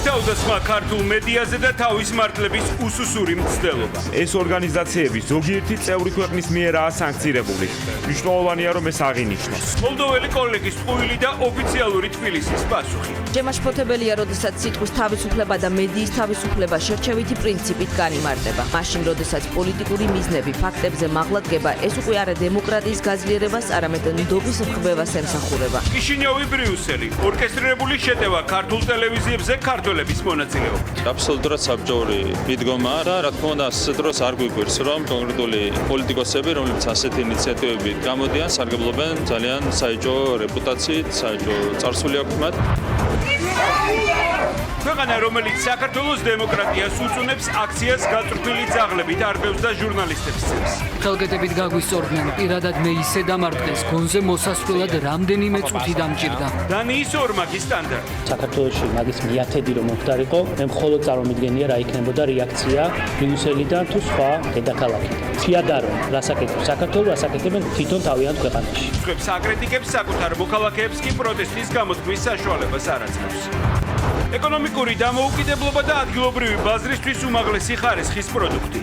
თავდასხმა ქართულ მედიაზე და თავის მართლების უსუსური მცდელობა. ეს ორგანიზაციები ზოგიერთი წევრი ქვეყნის მიერაა სანქცირებული. მნიშვნელოვანია, რომ ეს აღინიშნოს. მოლდოველი კოლეგის ტყუილი და ოფიციალური თბილისის პასუხი. შემაშფოთებელია, როდესაც სიტყვის თავისუფლება და მედიის თავისუფლება შერჩევითი პრინციპით განიმარტება. მაშინ, როდესაც პოლიტიკური მიზნები ფაქტებზე მაღლა დგება, ეს უკვე არა დემოკრატიის გაძლიერებას, არამედ ნდობის რხევას ემსახურება. კიშინიოვი, ბრიუსელი, ორკესტრირებული შეტევა ქართულ ტელევიზიებზე ქართველების მონაწილეობით. აბსოლუტურად საბჭოური მიდგომა და რა თქმა უნდა ასეთ დროს არ გვიგვირს, რომ კონკრეტული პოლიტიკოსები, რომლებიც ასეთი ინიციატივებით გამოდიან, სარგებლობენ ძალიან საეჭვო რეპუტაციით, საეჭვო წარსული აქვს მათ. ქვეყანა, რომელიც საქართველოს დემოკრატიას უწუნებს, აქციას გაწვრთნილი ძაღლებით არბევს და ჟურნალისტებს წევს. ხელკეტებით გაგვისწორდნენ, პირადად მე ისე დამარცხეს, გონზე მოსასვლელად რამდენიმე წუთი დამჭირდა. დანიის ორმაგი სტანდარტი. საქართველოში მაგის მიათედი რომ მომხდარიყო, მე მხოლოდ წარმომიდგენია რა იქნებოდა რეაქცია ბრიუსელიდან თუ სხვა დედაქალაქიდან. თიადარო, რასაკეთებს საქართველოს, რასაკეთებენ თვითონ თავიანთ ქვეყანაში. ხებს აკრიტიკებს საკუთარ მოქალაქეებს კი პროტესტის გამოთქმის საშუალებას არ აძლევს. ეკონომიკური დამოუკიდებლობა და ადგილობრივი ბაზრისთვის უმაღლესი ხარისხის პროდუქტი.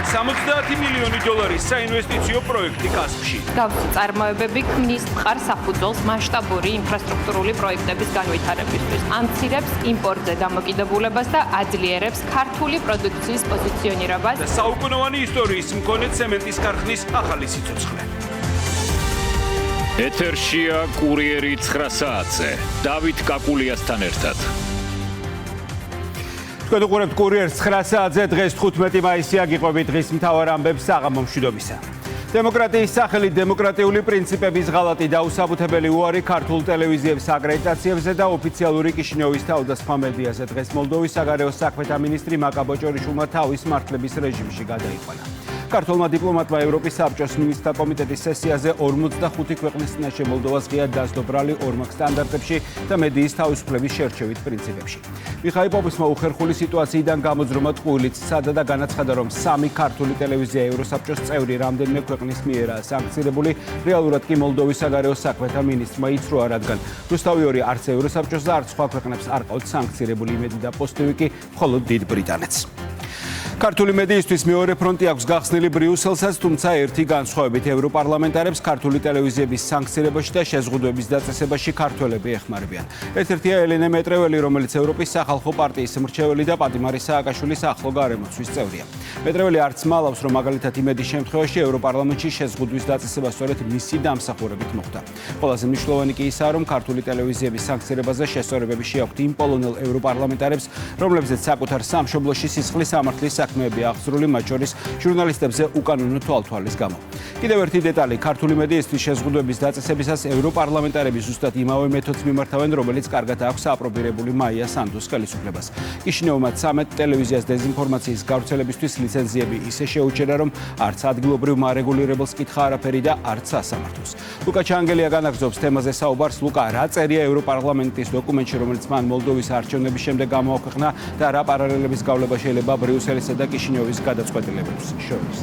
70 მილიონი დოლარის საინვესტიციო პროექტი კასპში. Გავსი წარმოებები ქმნის მყარ საფუძველს მასშტაბური ინფრასტრუქტურული პროექტების განვითარებისთვის. ამცირებს იმპორტზე დამოკიდებულებას და აძლიერებს ქართული პროდუქციის პოზიციონირებას. და საუკუნოვანი ისტორიის მქონე ცემენტის ქარხნის ახალი სიცოცხლე. ეთერშია კურიერი 9 საათზე. დავით კაკულიასთან ერთად. თქვენ უყურებთ კურიერს 9 საათზე, დღეს 15 მაისია, გიყვებით დღის მთავარ ამბებს საღამო მშვიდობისა. დემოკრატიის სახელით დემოკრატიული პრინციპების ღალატი დაუსაბუთებელი უარი ქართულ ტელევიზიების აკრედიტაციებზე და ოფიციალური კიშინიოვის თავდასხმა მედიაზე. დღეს მოლდოვის საგარეო საქმეთა მინისტრი მაკა ბოჭორიშვილმა თავის მართლების რეჟიმში გადაიყვანა. ქართულმა დიპლომატმა ევროპის საბჭოს მინისტრთა კომიტეტის სესიაზე 45 ქვეყნის წინაშე მოლდოვას ღიად დასდო ბრალი ორმაგ სტანდარტებში და მედიის თავისუფლების შერჩევით პრინციპებში. მიხაილ პოპისმა უხერხული სიტუაციიდან გამოძრომა ტყუილიც სცადა და განაცხადა, რომ 3 ქართული ტელევიზია ევროსაბჭოს წევრი რამდენიმე ქვეყნის მიერაა სანქცირებული, რეალურად კი მოლდოვის საგარეო საქმეთა მინისტრმა იცრუა, რადგან რუსთავი 2 არც ევროსაბჭოს და არც სხვა ქვეყნებს არ ყავთ სანქცირებული იმედი და პოსტივი კი მხოლოდ დიდ ბრიტანეთს. ქართული მედიისთვის მეორე ფრონტი აქვს გახსნილი ბრიუსელსაც, თუმცა ერთი განსხვავებით ევროპარლამენტარებს ქართული ტელევიზიების სანქცირებაში და შეზღუდვების დაწესებაში ქართველები ეხმარებიან. ერთ-ერთია ელენე მეტრეველი, რომელიც ევროპის სახალხო პარტიის მრჩეველი და პატიმარი სააკაშვილის ახლო გარემოცვის წევრია. მეტრეველი არც მალავს, რომ მაგალითად იმედის შემთხვევაში ევროპარლამენტში შეზღუდვის დაწესება სწორედ მისი დამსახურებით მოხდა. ყველაზე მნიშვნელოვანი კი ისაა, რომ ქართული ტელევიზიების სანქცირებაზე შესწორებები შეაქვთ იმ პოლონელ ევროპარლამენტარებს, რომლებზეც საკუთარ სამშობლოში სისხლის სამართლის საქმეები აღსრული, მათ შორის ჟურნალისტებზე უკანონო თვალთვალის გამო. კიდევ ერთი დეტალი, ქართული მედიისთვის შეზღუდვების დაწესებისას ევროპარლამენტარები ზუსტად იმავე მეთოდს მიმართავენ, რომელიც კარგად აქვს აპრობირებული მაია სანდოს ხელისუფლებას. კიშინიოვმა 13 ტელევიზიას დეზინფორმაციის გავრცელებისთვის ლიცენზიები ისე შეუჩერა, რომ არც ადგილობრივ მარეგულირებელს კითხა არაფერი და არც სასამართლოს. ლუკა ჩანგელია განაგრძობს თემაზე საუბარს. ლუკა, რა წერია ევროპარლამენტის დოკუმენტში, რომელიც მან მოლდოვის არჩევნების შემდეგ გამოაქვეყნა და რა პარალელების გავლება შეიძლება ბრიუსელისა და კიშინიოვის გადაწყვეტილებებს შორის?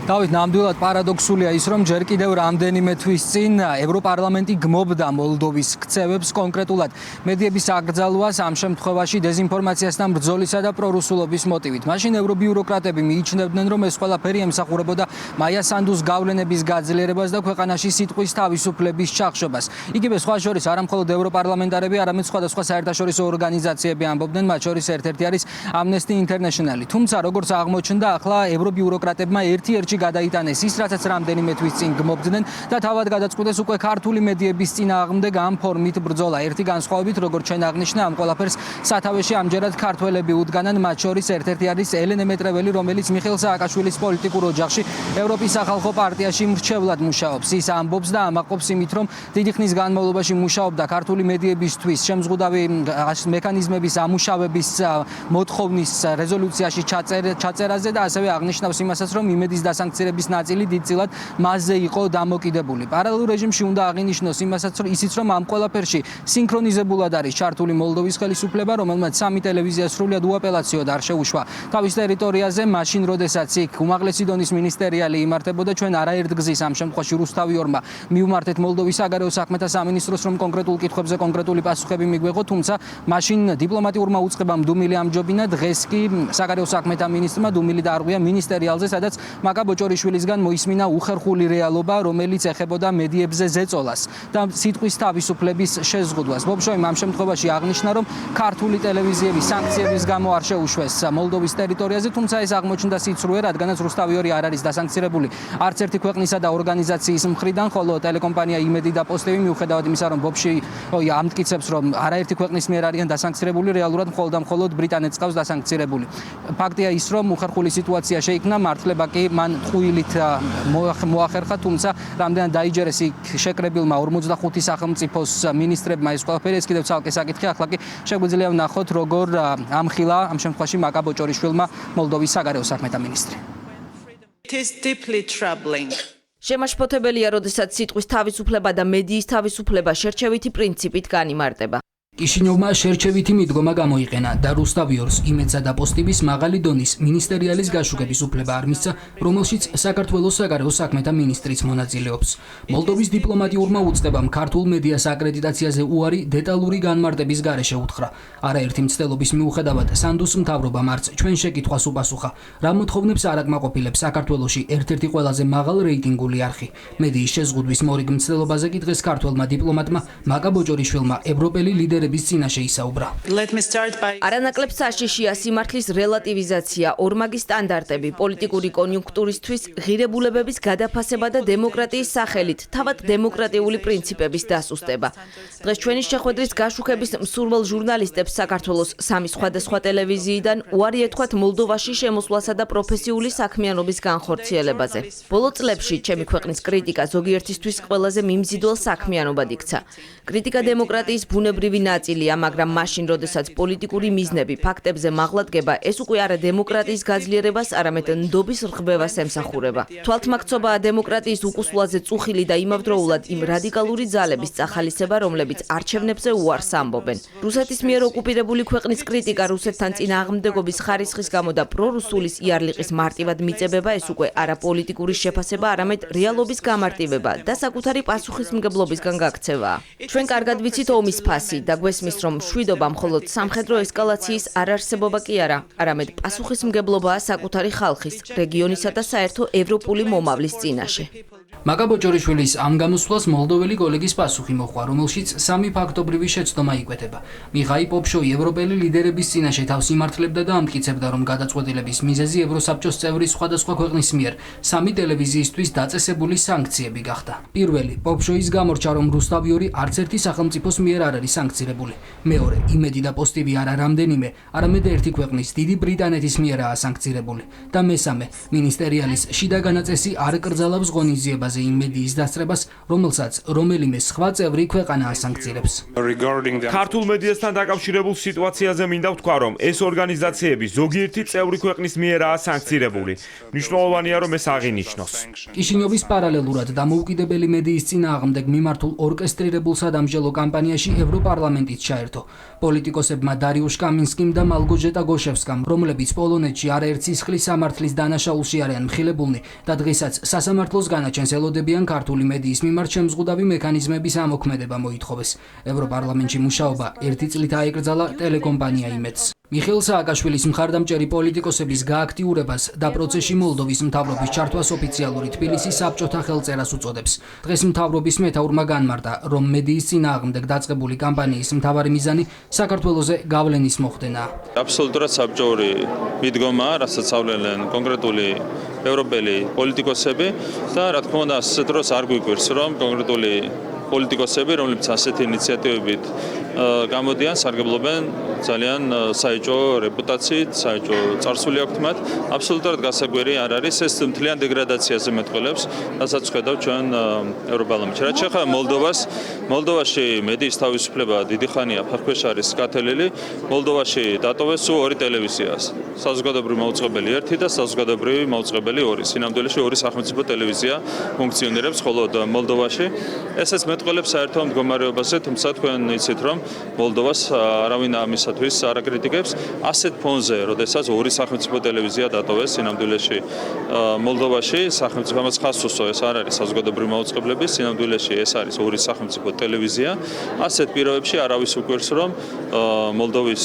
დავით, ნამდვილად პარადოქსულია ის, რომ ჯერ კიდევ რამდენიმე თვის წინ ევროპარლამენტი გმობდა მოლდოვის ქცევებს, კონკრეტულად მედიების აკრძალვას, ამ შემთხვევაში დეზინფორმაციასთან ბრძოლისა და პრორუსულობის მოტივით. მაშინ ევრობიუროკრატები მიიჩნევდნენ, რომ ეს ყველაფერი ემსახურებოდა მაია სანდოს გავლენების გაძლიერებას და ქვეყანაში სიტყვის თავისუფლების ჩახშობას. იგივე სხვა შორის არა მხოლოდ ევროპარლამენტარები, არამედ სხვადასხვა საერთაშორისო ორგანიზაციები ამბობდნენ, მათ შორის ერთ-ერთი არის Amnesty International. თუმცა, როგორც აღმოჩნდა, ახლა ევრობიუროკრატებმა ერთ-ერთი გადაიტანეს ის, რასაც რამდენიმე თვის წინ გმობდნენ და თავად გადაწყვიტეს უკვე ქართული მედიების წინააღმდეგ ამ ფორმით ბრძოლა. ერთი განსხვავებით, როგორც ჩვენ აღნიშნა, ამ ყველაფერს სათავეში ამჯერად ქართველები უდგანან, მათ შორის ერთ-ერთი არის ელენე მეტრეველი, რომელიც მიხეილ სააკაშვილის პოლიტიკურ ოჯახში ევროპის სახალხო პარტიაში მრჩევლად მუშაობს. ის ამბობს და ამაყობს იმით, რომ დიდი ხნის განმავლობაში მუშაობდა ქართული მედიებისთვის შემზღუდავი მექანიზმების ამუშავების მოთხოვნის რეზოლუციაში ჩაწერაზე და ასევე აღნიშნავს იმასაც, რომ იმედის დასანქცირების ნაწილი დიდწილად მასზე იყო დამოკიდებული. პარალელურ რეჟიმში უნდა აღინიშნოს იმასაც, რომ ისიც რომ ამ ყველაფერში სინქრონიზებულად არის ჩართული მოლდოვის ხელისუფლება, რომელმაც სამი ტელევიზია სრულიად უაპელაციოდ არ შეუშვა თავის ტერიტორიაზე, მაშინ როდესაც იქ უმაღლესი დონის მინისტერიალი იმართებოდა, ჩვენ არაერთ გზის ამ შემთხვევაში რუსთავიორმა მივმართეთ მოლდოვის საგარეო საქმეთა სამინისტროს, რომ კონკრეტულ კითხვებზე კონკრეტული პასუხები მიგვეღო, თუმცა მაშინ დიპლომატიურმა უწყებამ დუმილი ამჯობინა, დღეს კი საგარეო საქმეთა მინისტრმა დუმილი დაარღვია მინისტერიალზე, სადაც მაკა ბოჭორიშვილისგან მოისმინა უხერხული რეალობა, რომელიც ეხებოდა მედიებზე ზეწოლას და სიტყვის თავისუფლების შეზღუდვას. ბობშოიმ ამ შემთხვევაში აღნიშნა, რომ ქართული ტელევიზიები სანქციების გამო არ შეუშვეს მოლდოვის ტერიტორიაზე, თუმცა ეს აღმოჩნდა სიცრუე, რადგანაც რუსთავიორი არ არის დასანქცირებული არც ერთი ქვეყნისა და ორგანიზაციის მხრიდან, ხოლო ტელეკომპანია იმედი და პოსტივი მიუხედავად იმისა, რომ ბობშოი ამტკიცებს, რომ არაერთი ქვეყნის მიერ არიან დასანქცირებული, რეალურად მხოლოდ ბრიტანეთს ყავს დასანქცირებული. ფაქტია ის, რომ უხერხული სიტუაცია შეიქმნა, მართლება კი მან ტყუილით მოახერხა, თუმცა რამდენად დაიჯერეს იქ შეკრებილმა 45 სახელმწიფოს მინისტრებმა ეს ყველაფერი, ეს კიდევ ცალკე საკითხი, ახლა კი შეგვიძლია ვნახოთ, როგორ ამხილა ამ შემთხვევაში მაკა ბოჭორიშვილმა მოლდოვის საგარეო საქმეთა მინისტრი. შემაშფოთებელია, როდესაც სიტყვის თავისუფლება და მედიის თავისუფლება შერჩევითი პრინციპით განიმარტება. კიშინიოვმა შერჩევითი მიდგომა გამოიყენა და რუსთავიორს იმედსა და პოსტივის მაღალი დონის მინისტერიალის გაშუქების უფლება არ მისცა, რომელშიც საქართველოს საგარეო საქმეთა მინისტრიც მონაწილეობს. მოლდოვის დიპლომატიურმა უწყებამ ქართულ მედიას აკრედიტაციაზე უარი დეტალური განმარტების გარეშე უთხრა. არაერთი მცდელობის მიუხედავად სანდუს მთავრობამ არც ჩვენ შეკითხვას უპასუხა, რა მოთხოვნებს არ აკმაყოფილებს საქართველოში ერთ-ერთი ყველაზე მაღალ რეიტინგული არხი. მედიის შეზღუდვის მორიგ მცდელობაზე კი დღეს ქართველმა დიპლომატმა მაკა ბოჭორიშვილმა ევროპელი ლიდერების წინაშე ისაუბრა. არანაკლებ საშიშია სიმართლის რელატივიზაცია, ორმაგი სტანდარტები, პოლიტიკური კონიუნქტურისთვის ღირებულებების გადაფასება და დემოკრატიის სახელით თავად დემოკრატიული პრინციპების დასუსტება. დღეს ჩვენი შეხვედრის გაშუქების მსურველ ჟურნალისტებს საქართველოს სამი სხვადასხვა ტელევიზიიდან უარი ეთქვათ მოლდოვაში შემოსვლასა და პროფესიული საქმიანობის განხორციელებაზე. ბოლო წლებში ჩემი ქვეყნის კრიტიკა ზოგიერთისთვის ყველაზე მიმზიდველ საქმიანობად იქცა. კრიტიკა დემოკრატიის ბუნებრივი ნაწილია, მაგრამ მაშინ, როდესაც პოლიტიკური მიზნები ფაქტებზე მაღლადგება, ეს უკვე არა დემოკრატიის გაძლიერებას, არამედ ნდობის რხბებას ემსახურება. თვალთმაქცობაა დემოკრატიის უკუსვლაზე წუხილი და იმავდროულად იმ რადიკალური ძალების წახალისება, რომლებიც არჩევნებზე უარს ამბობენ. რუსეთის მიერ ოკუპირებული ქვეყნის კრიტიკა რუსეთთან წინააღმდეგობის ხარისხის გამო და პრორუსულის იარლიყის მარტივად მიწებება, ეს უკვე არა პოლიტიკური შეფასება, არამედ რეალობის გამარტივება და საკუთარი პასუხისმგებლობისგან გაქცევაა. ჩვენ კარგად ვიცით ომის ფასი და გვესმის, რომ მშვიდობა მხოლოდ სამხედრო ესკალაციის არარსებობა კი არა, არამედ პასუხისმგებლობაა საკუთარი ხალხის, რეგიონისა და საერთო ევროპული მომავლის წინაშე. მაკა ბოჭორიშვილის ამ გამოსვლას მოლდოველი კოლეგის პასუხი მოჰყვა, რომელშიც სამი ფაქტობრივი შეცდომა იკვეთება. მიხაი პოპშოი ევროპელი ლიდერების წინაშე თავს იმართლებდა და ამტკიცებდა, რომ გადაწყვეტილების მიზეზი ევროსაბჭოს წევრი სხვადასხვა ქვეყნის მიერ სამი ტელევიზიისთვის დაწესებული სანქციები გახდა. პირველი, პოპშოის გამორჩა, რომ რუსთავიორი არც ერთი სახელმწიფოს მიერ არ არის სანქცირებული. მეორე, იმედი და პოსტივი არა რამდენიმე, არამედ ერთი ქვეყნის, დიდი ბრიტანეთის მიერაა სანქცირებული. და მესამე, მინისტერიალის შიდა განაწესი არ ეკრძალავს ღონისძიებაზე იმ მედიის დასწრებას, რომელსაც რომელიმე სხვა წევრი ქვეყანა ასანქცირებს. ქართულ მედიასთან დაკავშირებულ სიტუაციაზე მინდა ვთქვა, რომ ეს ორგანიზაციები ზოგიერთი წევრი ქვეყნის მიერაა სანქცირებული. მნიშვნელოვანია, რომ ეს აღინიშნოს. კიშინიოვის პარალელურად დამოუკიდებელი მედიის წინააღმდეგ მიმართულ ორკესტრირებულ სადამსჯელო კამპანიაში ევროპარლამენტიც ჩაერთო. პოლიტიკოსებმა დარიუშ კამინსკიმ და მალგოჟეტა გოშევსკამ, რომლებიც პოლონეთში არაერთ სისხლის სამართლის დანაშაულში არიან მხილებულნი და დღესაც სასამართლოს განაჩენს ელოდებიან ქართული მედიის მიმართ შემზღუდავი მექანიზმების ამოქმედება მოითხოვეს. ევროპარლამენტში მუშაობა ერთი წლით აეკრძალა ტელეკომპანია იმედს. მიხეილ სააკაშვილის მხარდამჭერი პოლიტიკოსების გააქტიურებას და პროცესში მოლდოვის მთავრობის ჩართვას ოფიციალური თბილისის საბჭოთა ხელწერას უწოდებს. დღეს მთავრობის მეთაურმა განმარტა, რომ მედიის წინააღმდეგ დაწყებული კამპანიის მთავარი მიზანი საქართველოზე გავლენის მოხდენაა. აბსოლუტურად საბჭოური მიდგომაა, რასაც ავლენენ კონკრეტული ევროპელი პოლიტიკოსები და რა თქმა უნდა, ასეთ დროს არ გვიგვირს, რომ კონკრეტული პოლიტიკოსები, რომლებიც ასეთი ინიციატივებით გამოდიან, სარგებლობენ ძალიან საეჭვო რეპუტაციით, საეჭვო წარსული აქვთ მათ. აბსოლუტურად გასაკვირი არ არის ეს მთლიან დეგრადაციაზე მეტყველებს, რასაც ხედავთ ჩვენ ევროპარლამენტში. რაც შეეხება მოლდოვაში მედიის თავისუფლება დიდი ხანია ფეხქვეშ არის გათელილი. მოლდოვაში დატოვეს სულ ორი ტელევიზია. საზოგადოებრივი მაუწყებელი 1 და საზოგადოებრივი მაუწყებელი 2. სინამდვილეში ორი სახელმწიფო ტელევიზია ფუნქციონირებს მხოლოდ მოლდოვაში. ესეც მეტყველებს საერთო მდგომარეობაზე, თუმცა თქვენ იცით რომ მოლდოვას არავინ ამისათვის არ აკრიტიკებს. ასეთ ფონზე, როდესაც ორი სახელმწიფო ტელევიზია დატოვეს სინამდვილეში მოლდოვაში, სახელმწიფო ამას ხაზს უსვამს, ეს არ არის საზოგადოებრივი მაუწყებლები, სინამდვილეში ეს არის ორი სახელმწიფო ტელევიზია. ასეთ პირობებში არავის უკვირს რომ მოლდოვის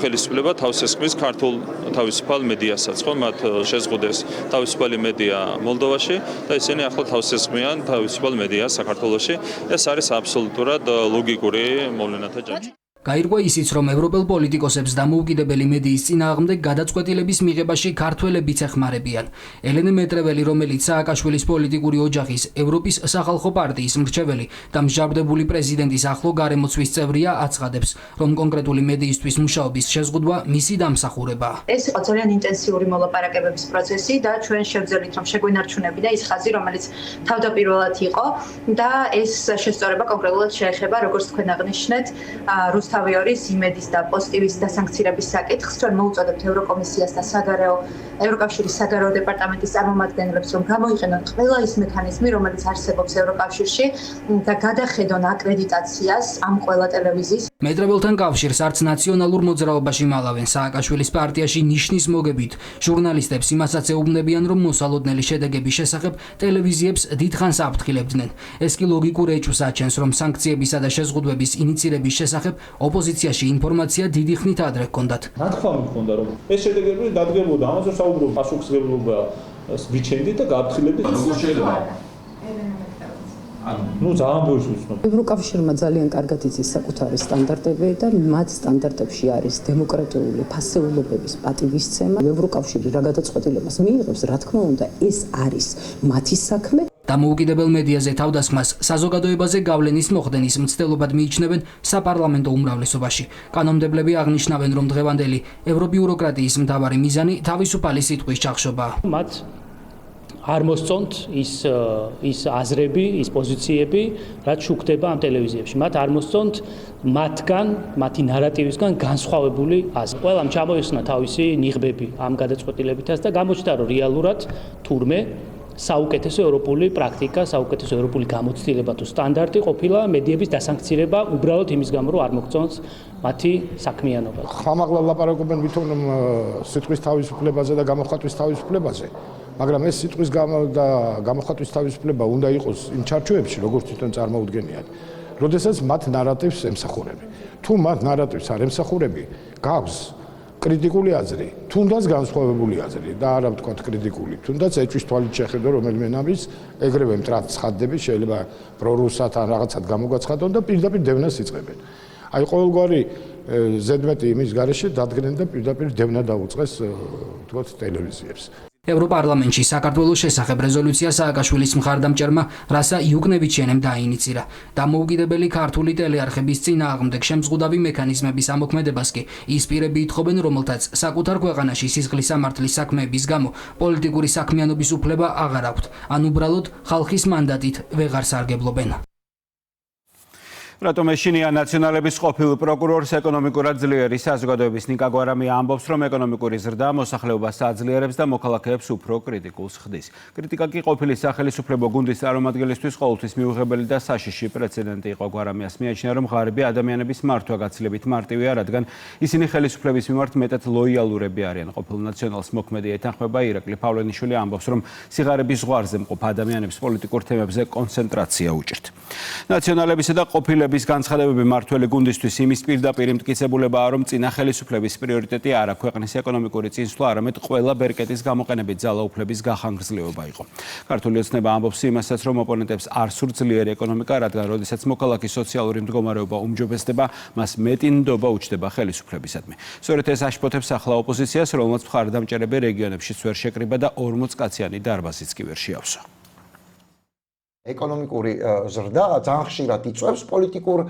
ხელისუფლება თავს ესხმის ქართულ თავისუფალ მედიასაც, ხო, მათ შეზღუდეს თავისუფალი მედია მოლდოვაში და ისინი ახლა თავს ესხმიან თავისუფალ მედიას საქართველოში. ეს არის აბსოლუტურად ლოგიკური მოვლენათა ჯაჭვი. გაირკვა ისიც, რომ ევროპელ პოლიტიკოსებს დამოუკიდებელი მედიის წინააღმდეგ გადაწყვეტილების მიღებაში ქართველებიც ეხმარებიან. ელენე მეტრეველი, რომელიც სააკაშვილის პოლიტიკური ოჯახის ევროპის სახალხო პარტიის მრჩეველი და მსჯავრდებული პრეზიდენტის ახლო გარემოცვის წევრია, აცხადებს, რომ კონკრეტული მედიისთვის მუშაობის შეზღუდვა მისი დამსახურებაა. ეს იყო ძალიან ინტენსიური მოლაპარაკებების პროცესი და ჩვენ შევძელით, რომ შეგვინარჩუნებინა ის ხაზი, რომელიც თავდაპირველად იყო და ეს შესწორება კონკრეტულად შეეხება, როგორც თქვენ აღნიშნეთ, რუსთავიორის იმედის და პოზიტივის დასანქცირების საკითხს. ჩვენ მოუწოდებთ ევროკომისიას და ევროკავშირის საგარეო დეპარტამენტის წარმომადგენლებს, რომ გამოიყენონ ყველა ის მექანიზმი, რომელიც არსებობს ევროკავშირში და გადახედონ აკრედიტაციას ამ ყველა ტელევიზიის. მეტრეველთან კავშირს არც ნაციონალურ მოძრაობაში მალავენ. სააკაშვილის პარტიაში ნიშნის მოგებით ჟურნალისტებს იმასაც ეუბნებიან, რომ მოსალოდნელი შედეგების შესახებ ტელევიზიებს დიდხანს აფრთხილებდნენ. ეს კი ლოგიკურ ეჭვს აჩენს, რომ სანქციებისა და შეზღუდვების ინიცირების შესახებ ოპოზიციაში ინფორმაცია დიდი ხნით ადრე ჰქონდათ. რა თქმა უნდა, რომ ეს შედეგები დადგებოდა, ამაზე საუბრობ პასუხისმგებლობა ვიჩენდით და გაფრთხილებდით როგორ შეიძლება. ძალიან ბევრს ვცნობ. ევროკავშირმა ძალიან კარგად იცის საკუთარი სტანდარტები და მათ სტანდარტებში არის დემოკრატიული ფასეულობების პატივისცემა. ევროკავშირი რა გადაწყვეტილებას მიიღებს, რა თქმა უნდა, ეს არის მათი საქმე. დამოუკიდებელ მედიაზე თავდასხმას საზოგადოებაზე გავლენის მოხდენის მცდელობად მიიჩნევენ საპარლამენტო უმრავლესობაში. კანონმდებლები აღნიშნავენ, რომ დღევანდელი ევრობიუროკრატიის მთავარი მიზანი თავისუფალი სიტყვის ჩახშობაა. მათ არ მოსწონთ ის აზრები, ის პოზიციები, რაც შუქდება ამ ტელევიზიებში. მათ არ მოსწონთ მათი ნარატივისგან განსხვავებული აზრი. ყველამ ჩამოეხსნა თავისი ნიღბები ამ გადაწყვეტილებითაც და გამოჩნდა, რომ რეალურად თურმე საუკეთესო ევროპული პრაქტიკა, საუკეთესო ევროპული გამოცდილება თუ სტანდარტი ყოფილა მედიების დასანქცირება უბრალოდ იმის გამო, რომ არ მოგწონს მათი საქმიანობა. ხამაღლა ლაპარაკობენ ვითომ სიტყვის თავისუფლებაზე და გამოხატვის თავისუფლებაზე, მაგრამ ეს სიტყვის და გამოხატვის თავისუფლება უნდა იყოს იმ ჩარჩოებში, როგორც თვითონ წარმოუდგენიათ, როდესაც მათ ნარატივს ემსახურები. თუ მათ ნარატივს არ ემსახურები, გაქვს კრიტიკული აზრი, თუნდაც განსხვავებული აზრი და არა ვთქვათ კრიტიკული, თუნდაც ეჭვის თვალით შეხედო რომელიმე ნამის, ეგრევე მტრად ცხადდები, შეიძლება პრორუსად ან რაღაცად გამოგაცხადონ და პირდაპირ დევნას იწყებენ. აი ყოველგვარი ზედმეტი იმის გარეშე დადგნენ და პირდაპირ დევნა დაუწყეს ვთქვათ ტელევიზიებს. ევროპარლამენტში საქართველოს შესახებ რეზოლუცია სააკაშვილის მხარდამჭერმა რასა იუკნევიჩენემ დაინიცირა. დამოუკიდებელი ქართული ტელეარხების წინააღმდეგ შემზღუდავი მექანიზმების ამოქმედებას კი ის პირები ითხოვენ, რომელთაც საკუთარ ქვეყანაში სისხლის სამართლის საქმეების გამო პოლიტიკური საქმიანობის უფლება აღარ აქვთ, ან უბრალოდ ხალხის მანდატით ვეღარ სარგებლობენ. რატომ ეშინია ნაციონალების ყოფილ პროკურორს ეკონომიკურად ძლიერი საზოგადოების ნიკა გვარამი ამბობს, რომ ეკონომიკური ზრდა მოსახლეობას აძლიერებს და მოქალაქეებს უფრო კრიტიკულს ხდის. კრიტიკა კი ყოფილი სახელმწიფო გუნდის წარმომადგენლისთვის ყოველთვის მიუღებელი და საშიში პრეცედენტი იყო. გვარამიას მიაჩნია, რომ ღარიბი ადამიანების მართვა გაცილებით მარტივია, რადგან ისინი ხელისუფლების მიმართ მეტად ლოიალურები არიან. ყოფილ ნაციონალს მოქმედი ეთანხმება ირაკლი პავლენიშვილი ამბობს, რომ სიღარიბის ზღვარზე მყოფ ადამიანებს პოლიტიკურ თემებზე კონცენტრაცია უჭირთ. ნაციონალებისა და ყოფილების განცხადებები მართველი გუნდისთვის იმის პირდაპირ მტკიცებულებაა, რომ წინა ხელისუფლების პრიორიტეტი არა ქვეყნის ეკონომიკური წინსვლა, არამედ ყველა ბერკეტის გამოყენებით ძალაუფლების გახანგრძლივება იყო. ქართული ოცნება ამბობს იმასაც, რომ ოპონენტებს არ სურთ ძლიერი ეკონომიკა, რადგან როდესაც მოქალაქის სოციალური მდგომარეობა უმჯობესდება, მას მეტი ნდობა უჩნდება ხელისუფლებისადმი. სწორედ ეს აშფოთებს ახლა ოპოზიციას, რომელმაც მხარდამჭერები რეგიონებშიც ვერ შეკრიბა და 40 კაციანი დარბაზიც კი ვერ შეავსო. ეკონომიკური ზრდა ძალიან ხშირად იწვევს პოლიტიკურ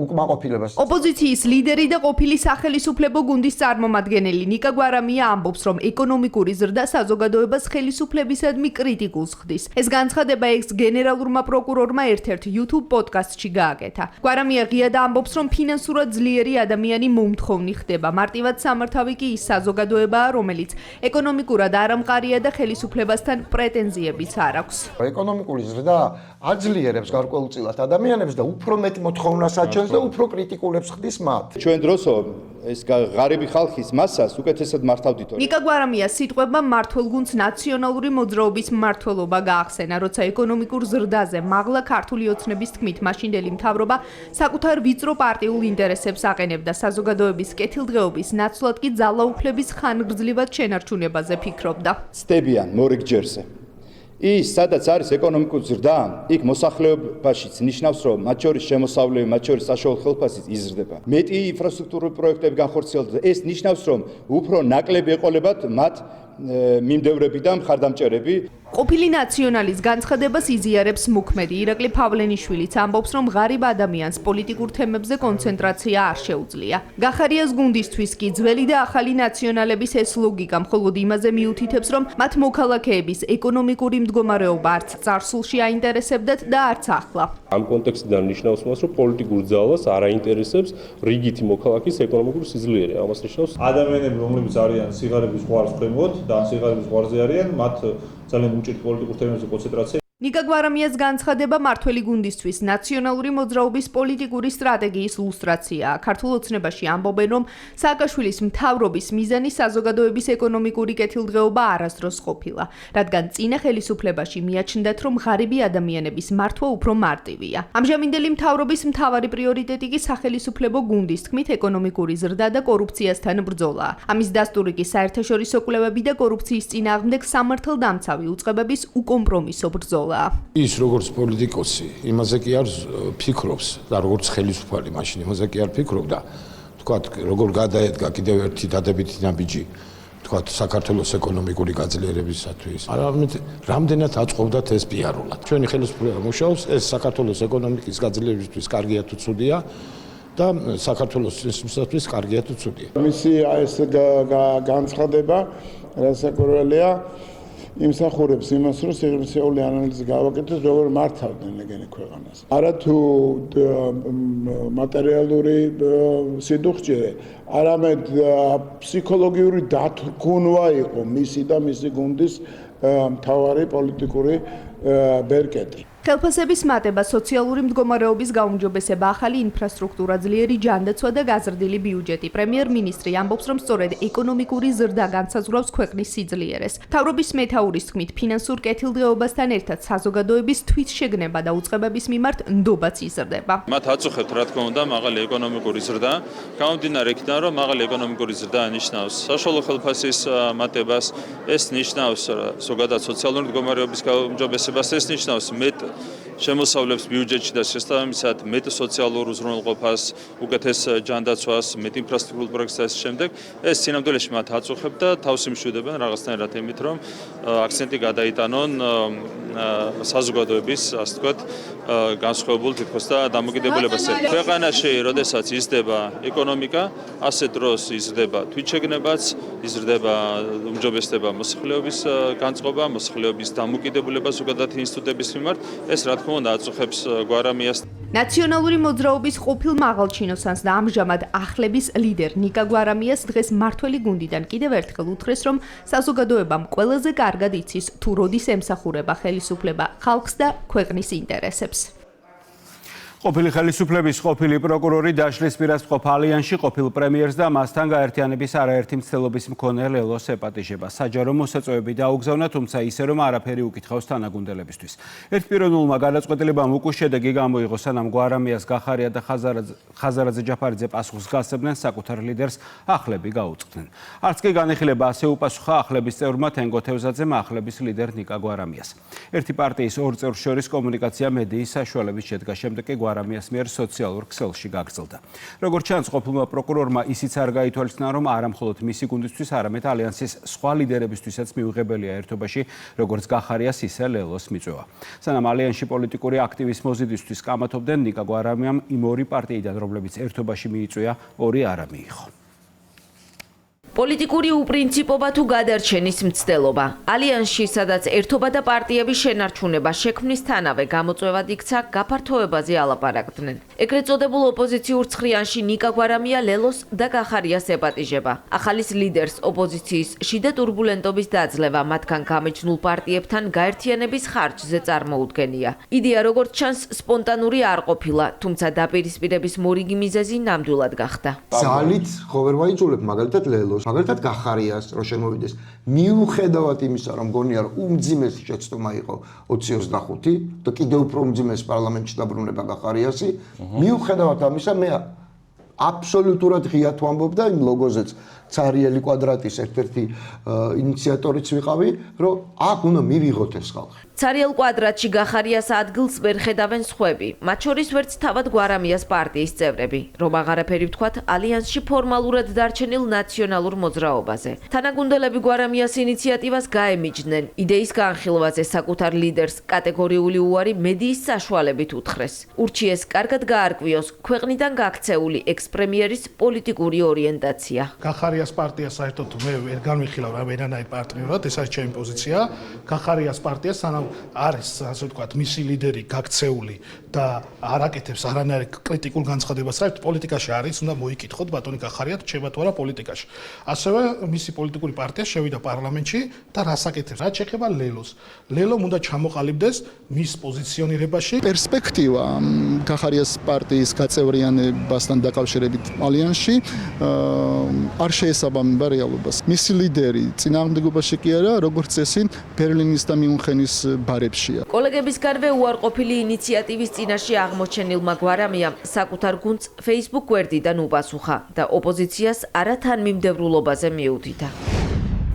უკმაყოფილებას. ოპოზიციის ლიდერი და ყოფილი სახელისუფლებო გუნდის წარმომადგენელი ნიკა გვარამია ამბობს, რომ ეკონომიკური ზრდა საზოგადოებას ხელისუფლებისადმი კრიტიკულს ხდის. ეს განცხადება ექს-გენერალურმა პროკურორმა ერთ-ერთ YouTube პოდკასტში გააკეთა. გვარამია ღიად ამბობს, რომ ფინანსურად ძლიერი ადამიანი მომთხოვნი ხდება. მარტივად სამართავი კი ის საზოგადოებაა, რომელიც ეკონომიკურად არამყარია და ხელისუფლებასთან პრეტენზიებიც არ აქვს. ეკონომიკური ზრდა აძლიერებს გარკვეულწილად ადამიანებს და უფრო მეტ მოთხოვნას აჩენს და უფრო კრიტიკულებს ხდის მათ. ჩვენ დროსო ეს ღარიბი ხალხის მასას უკეთესად მართავდით. ნიკა გვარამიას სიტყვებმა მმართველ გუნდს ნაციონალური მოძრაობის მმართველობა გაახსენა, როცა ეკონომიკურ ზრდაზე მაღლა ქართული ოცნების თქმით მაშინდელი მთავრობა საკუთარ ვიწრო პარტიულ ინტერესებს აყენებდა საზოგადოების კეთილდღეობის ნაცვლად კი ძალაუფლების ხანგრძლივად შენარჩუნებაზე ფიქრობდა. ცდებიან მორიგჯერზე. ის სადაც არის ეკონომიკური ზრდა, იქ მოსახლეობაშიც ნიშნავს, რომ მათ შორის შემოსავლები, მათ შორის საშუალო ხელფასი იზრდება. მეტი ინფრასტრუქტურული პროექტები განხორციელდება. ეს ნიშნავს, რომ უფრო ნაკლები ეყოლებათ მათ მიმდევრები და მხარდამჭერები. ყოფილი ნაციონალის განცხადებას იზიარებს მოქმედი ირაკლი ფავლენიშვილიც ამბობს, რომ ღარიბ ადამიანს პოლიტიკურ თემებზე კონცენტრაცია არ შეუძლია. გახარიას გუნდისთვის კი ძველი და ახალი ნაციონალების ეს ლოგიკა მხოლოდ იმაზე მიუთითებს, რომ მათ მოქალაქეების ეკონომიკური მდგომარეობა არც წარსულში აინტერესებდათ და არც ახლა. ამ კონტექსტიდან ნიშნავს მას, რომ პოლიტიკურ ძალას არ აინტერესებს რიგითი მოქალაქის ეკონომიკური სიძლიერე. ამას ნიშნავს ადამიანები, რომლებიც არიან სიღარიბის ზღვარს ქვემოთ და სიღარიბის ზღვარზე არიან, მათ ძალიან უჭირთ პოლიტიკურ თემებზე კონცენტრაცია. ნიკა გვარამიას განცხადება მართველი გუნდისთვის ნაციონალური მოძრაობის პოლიტიკური სტრატეგიის ილუსტრაციაა. ქართულ ოცნებაში ამბობენ, რომ სააკაშვილის მთავრობის მიზანი საზოგადოების ეკონომიკური კეთილდღეობა არასდროს ყოფილა, რადგან წინა ხელისუფლებაში მიაჩნდათ, რომ ღარიბი ადამიანების მართვა უფრო მარტივია. ამჟამინდელი მთავრობის მთავარი პრიორიტეტი კი სახელისუფლებო გუნდის თქმით ეკონომიკური ზრდა და კორუფციასთან ბრძოლაა. ამის დასტური კი საერთაშორისო კვლევები და კორუფციის წინააღმდეგ სამართალდამცავი უწყებების უკომპრომისო ბრძოლა. ის როგორც პოლიტიკოსი, იმაზე კი არ ფიქრობს და როგორც ხელისუფალი მაშინ იმაზე კი არ ფიქრობდა. თქვათ, როგორ გადაედგა კიდევ ერთი დადებითი ნაბიჯი, თქვათ, საქართველოს ეკონომიკური გაძლიერებისათვის. რამდენად აწყობდათ ეს პიარულად. ჩვენი ხელისუფლება მუშაობს, ეს საქართველოს ეკონომიკის გაძლიერებისთვის კარგია თუ ცუდია და საქართველოს ისმისათვის კარგია თუ ცუდია. მისი ეს განცხადება რასაკვირველია იმსახურებს იმას, რომ სიღრმისეული ანალიზი გავაკეთოთ, როგორ მართავდნენ ეგენი ქვეყანას. არათუ მატერიალური სიდუხჭე, არამედ ფსიქოლოგიური დათქუნვა იყო მისი და მისი გუნდის მთავარი პოლიტიკური ბერკეტი. ხელფასების მატება, სოციალური მდგომარეობის გაუმჯობესება, ახალი ინფრასტრუქტურა, ძლიერი ჯანდაცვა და გაზრდილი ბიუჯეტი. პრემიერ-მინისტრი ამბობს, რომ სწორედ ეკონომიკური ზრდა განსაზღვრავს ქვეყნის სიძლიერეს. მთავრობის მეთაურის თქმით, ფინანსურ კეთილდღეობასთან ერთად საზოგადოების თვითშეგნება და უწყებების მიმართ ნდობაც იზრდება. მათ აწუხებთ, რა თქმა უნდა, მაღალი ეკონომიკური ზრდა. გამომდინარე იქიდან, რომ მაღალი ეკონომიკური ზრდა ნიშნავს საშუალო ხელფასის მატებას, ეს ნიშნავს ზოგადად სოციალური მდგომარეობის გაუმჯობესებას, ეს ნიშნავს მეტ შემოსავლებს ბიუჯეტში და შესაბამისად მეტ სოციალურ უზრუნველყოფას, უკეთეს ჯანდაცვას, მეტ ინფრასტრუქტურულ პროექტს და ამ შემდეგ ეს სინამდვილეში მათ აწუხებთ და თავს იმშვიდებენ რაღაცნაირად იმით, რომ აქცენტი გადაიტანონ საზოგადოების, ასე ვთქვათ, განსხვავებულ თითქოს და დამოკიდებულებაზე. ქვეყანაში, როდესაც იზრდება ეკონომიკა, ასე დროს იზრდება თვითშეგნებაც, იზრდება უმჯობესდება მოსახლეობის განწყობა, მოსახლეობის დამოკიდებულება ზოგადად ინსტიტუტების მიმართ. ეს რა თქმა უნდა აწუხებს გვარამიას. ნაციონალური მოძრაობის ყოფილ მაღალჩინოსანს და ამჟამად ახლების ლიდერ ნიკა გვარამიას დღეს მართველი გუნდიდან კიდევ ერთხელ უთხრეს, რომ საზოგადოებამ ყველაზე კარგად იცის თუ როდის ემსახურება ხელისუფლება ხალხს და ქვეყნის ინტერესებს. ყოფილი ხელისუფლების ყოფილი პროკურორი დაშლის პირას მყოფ ალიანსში ყოფილ პრემიერს და მასთან გაერთიანების არაერთი მცდელობის მქონე ლელოს ეპატიჟება. საჯარო მოსაწვევები დაუგზავნა, თუმცა ისე რომ არაფერი უკითხავს თანაგუნდელებისთვის. ერთპიროვნულმა გადაწყვეტილებამ უკუს შედეგი გამოიღო, სანამ გვარამიას, გახარია და ხაზარაძე ჯაფარიძე პასუხს გასცემდნენ, საკუთარ ლიდერს ახლები გაუწყდნენ. არც კი განიხილება ასე უპასუხა ახლების წევრმა თენგო თევზაძემ ახლების ლიდერ ნიკა გვარამიას. ერთი პარტიის ორ წევრს შორის კომუნიკაცია მედიის საშუალებით შედგა, შემდეგ კი გვარამიას მიერ სოციალურ ქსელში გაგრძელდა. როგორც ჩანს, ყოფილმა პროკურორმა ისიც არ გაითვალისწინა, რომ არა მხოლოდ მისი გუნდისთვის, არამედ ალიანსის სხვა ლიდერებისთვისაც მიუღებელია ერთობაში, როგორც გახარიას, ისე ლელოს მიწვევა. სანამ ალიანსში პოლიტიკური აქტივის მოზიდვისთვის კამათობდნენ, ნიკა გვარამიამ იმ ორი პარტიიდან, რომლებიც ერთობაში მიიწვია, ორი არა მიიღო. პოლიტიკური უპრინციპობა თუ გადარჩენის მცდელობა. ალიანსში, სადაც ერთობა და პარტიების შენარჩუნება შექმნისთანავე გამოწვევად იქცა, გაფართოებაზე ალაპარაკდნენ. ეგრეთ წოდებულ ოპოზიციურ ცხრიანში ნიკა გვარამია ლელოს და გახარიას ეპატიჟება. ახალის ლიდერს ოპოზიციის შიდა ტურბულენტობის დაძლევა მათგან გამეჯნულ პარტიებთან გაერთიანების ხარჯზე წარმოუდგენია. იდეა როგორც ჩანს სპონტანური არ ყოფილა, თუმცა დაპირისპირების მორიგი მიზეზი ნამდვილად გახდა. ძალით ხო ვერ ვაიძულებ მაგალითად ლელოს, მაგალითად გახარიას რო შემოვიდეს. მიუხედავად იმისა, რომ გონია რომ უმძიმესი შეცდომა იყო 25 და კიდევ უფრო უმძიმეს პარლამენტში დაბრუნება გახარიასი, მიუხედავად ამისა მე აბსოლუტურად ღიად ვამბობ და იმ ლოგოზეც ცარიელი კვადრატის ერთ-ერთი ინიციატორიც ვიყავი, რომ აქ უნდა მივიღოთ ეს ხალხი. ცარიელ კვადრატში გახარიას ადგილს ვერ ხედავენ სხვები, მათ შორის ვერც თავად გვარამიას პარტიის წევრები, რომ აღარაფერი ვთქვათ ალიანსში ფორმალურად დარჩენილ ნაციონალურ მოძრაობაზე. თანაგუნდელები გვარამიას ინიციატივას გაემიჯდნენ, იდეის განხილვაზე საკუთარ ლიდერს კატეგორიული უარი მედიის საშუალებით უთხრეს. ურჩიეს კარგად გაარკვიოს ქვეყნიდან გაქცეული ექს-პრემიერის პოლიტიკური ორიენტაცია. გახარიას პარტია საერთოდ მე ვერ განვიხილავ რამენანაირ პარტნიორად, ეს არის ჩემი პოზიცია. გახარიას პარტია სანამ არის, ასე ვთქვათ, მისი ლიდერი გაქცეული და არ აკეთებს არანაირ კრიტიკულ განცხადებას, საერთოდ პოლიტიკაში არის, უნდა მოიკითხოთ ბატონი გახარია რჩება თუ არა პოლიტიკაში. ასევე მისი პოლიტიკური პარტია შევიდა პარლამენტში და რას აკეთებს? რაც შეეხება ლელოს. ლელომ უნდა ჩამოყალიბდეს მის პოზიციონირებაში. პერსპექტივა გახარიას პარტიის გაწევრიანებასთან დაკავშირებით ალიანსში არ შეესაბამება რეალობას. მისი ლიდერი წინააღმდეგობაში კი არა, როგორც წესი, ბერლინის და მიუნხენის ბარებშია. კოლეგებისგანვე უარყოფილი ინიციატივის წინაშე აღმოჩენილმა გვარამიამ საკუთარ გუნდს Facebook გვერდიდან უპასუხა და ოპოზიციას არათანმიმდევრულობაზე მიუთითა.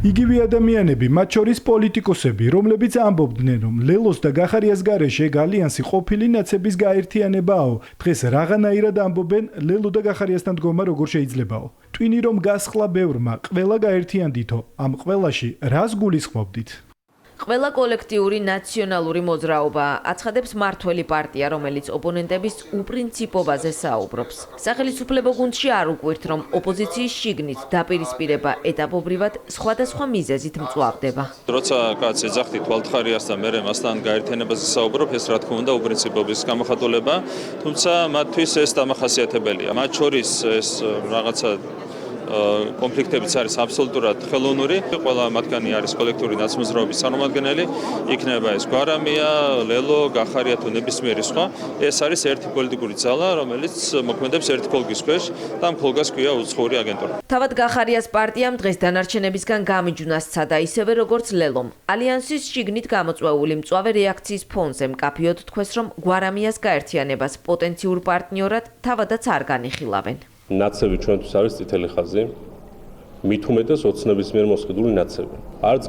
იგივე ადამიანები, მათ შორის პოლიტიკოსები, რომლებიც ამბობდნენ, რომ ლელოს და გახარიას გარეშე ალიანსი ყოფილი ნაცების გაერთიანებაა, დღეს რაღაცნაირად ამბობენ ლელო და გახარიასთან დგომა როგორ შეიძლებაო. ტვინი რომ გასხლა ბევრმა, ყველა გაერთიანდითო, ამ ყველაში რას გულისხმობდით? ყველა კოლექტიური ნაციონალური მოძრაობა აცხადებს მართველი პარტია, რომელიც ოპონენტების უპრინციპობაზე საუბრობს. სახელმწიფო გუნდში არ უკვირთ, რომ ოპოზიციის შიგნით დაპირისპირება ეტაპობრივად სხვადასხვა მიზეზით მწვავდება. როცა კაცი ეძახდი თვალთხარიას და მერე მასთან გაერთიანებაზე საუბრობ, ეს რა თქმა უნდა უპრინციპობის გამოხატულება, თუმცა მათთვის ეს დამახასიათებელია. მათ შორის ეს რაღაცა კონფლიქტებიც არის აბსოლუტურად ხელოვნური. ყველა მათგანი არის კოლექტიური ნაცმოძრაობის წარმომადგენელი, იქნება ეს გვარამია, ლელო, გახარია თუ ნებისმიერი სხვა. ეს არის ერთი პოლიტიკური ძალა, რომელიც მოქმედებს ერთ ქოლგის ქვეშ და ამ ქოლგას ქვია უცხოური აგენტურა. თავად გახარიას პარტიამ დღეს დანარჩენებისგან გამიჯვნა სცადა ისევე როგორც ლელომ. ალიანსის შიგნით გამოწვეული მწვავე რეაქციის ფონზე მკაფიოდ თქვეს, რომ გვარამიას გაერთიანებას პოტენციურ პარტნიორად თავადაც არ განიხილავენ. ნაცები ჩვენთვის არის წითელი ხაზი, მით უმეტეს ოცნების მიერ მოსყიდული ნაცები. არც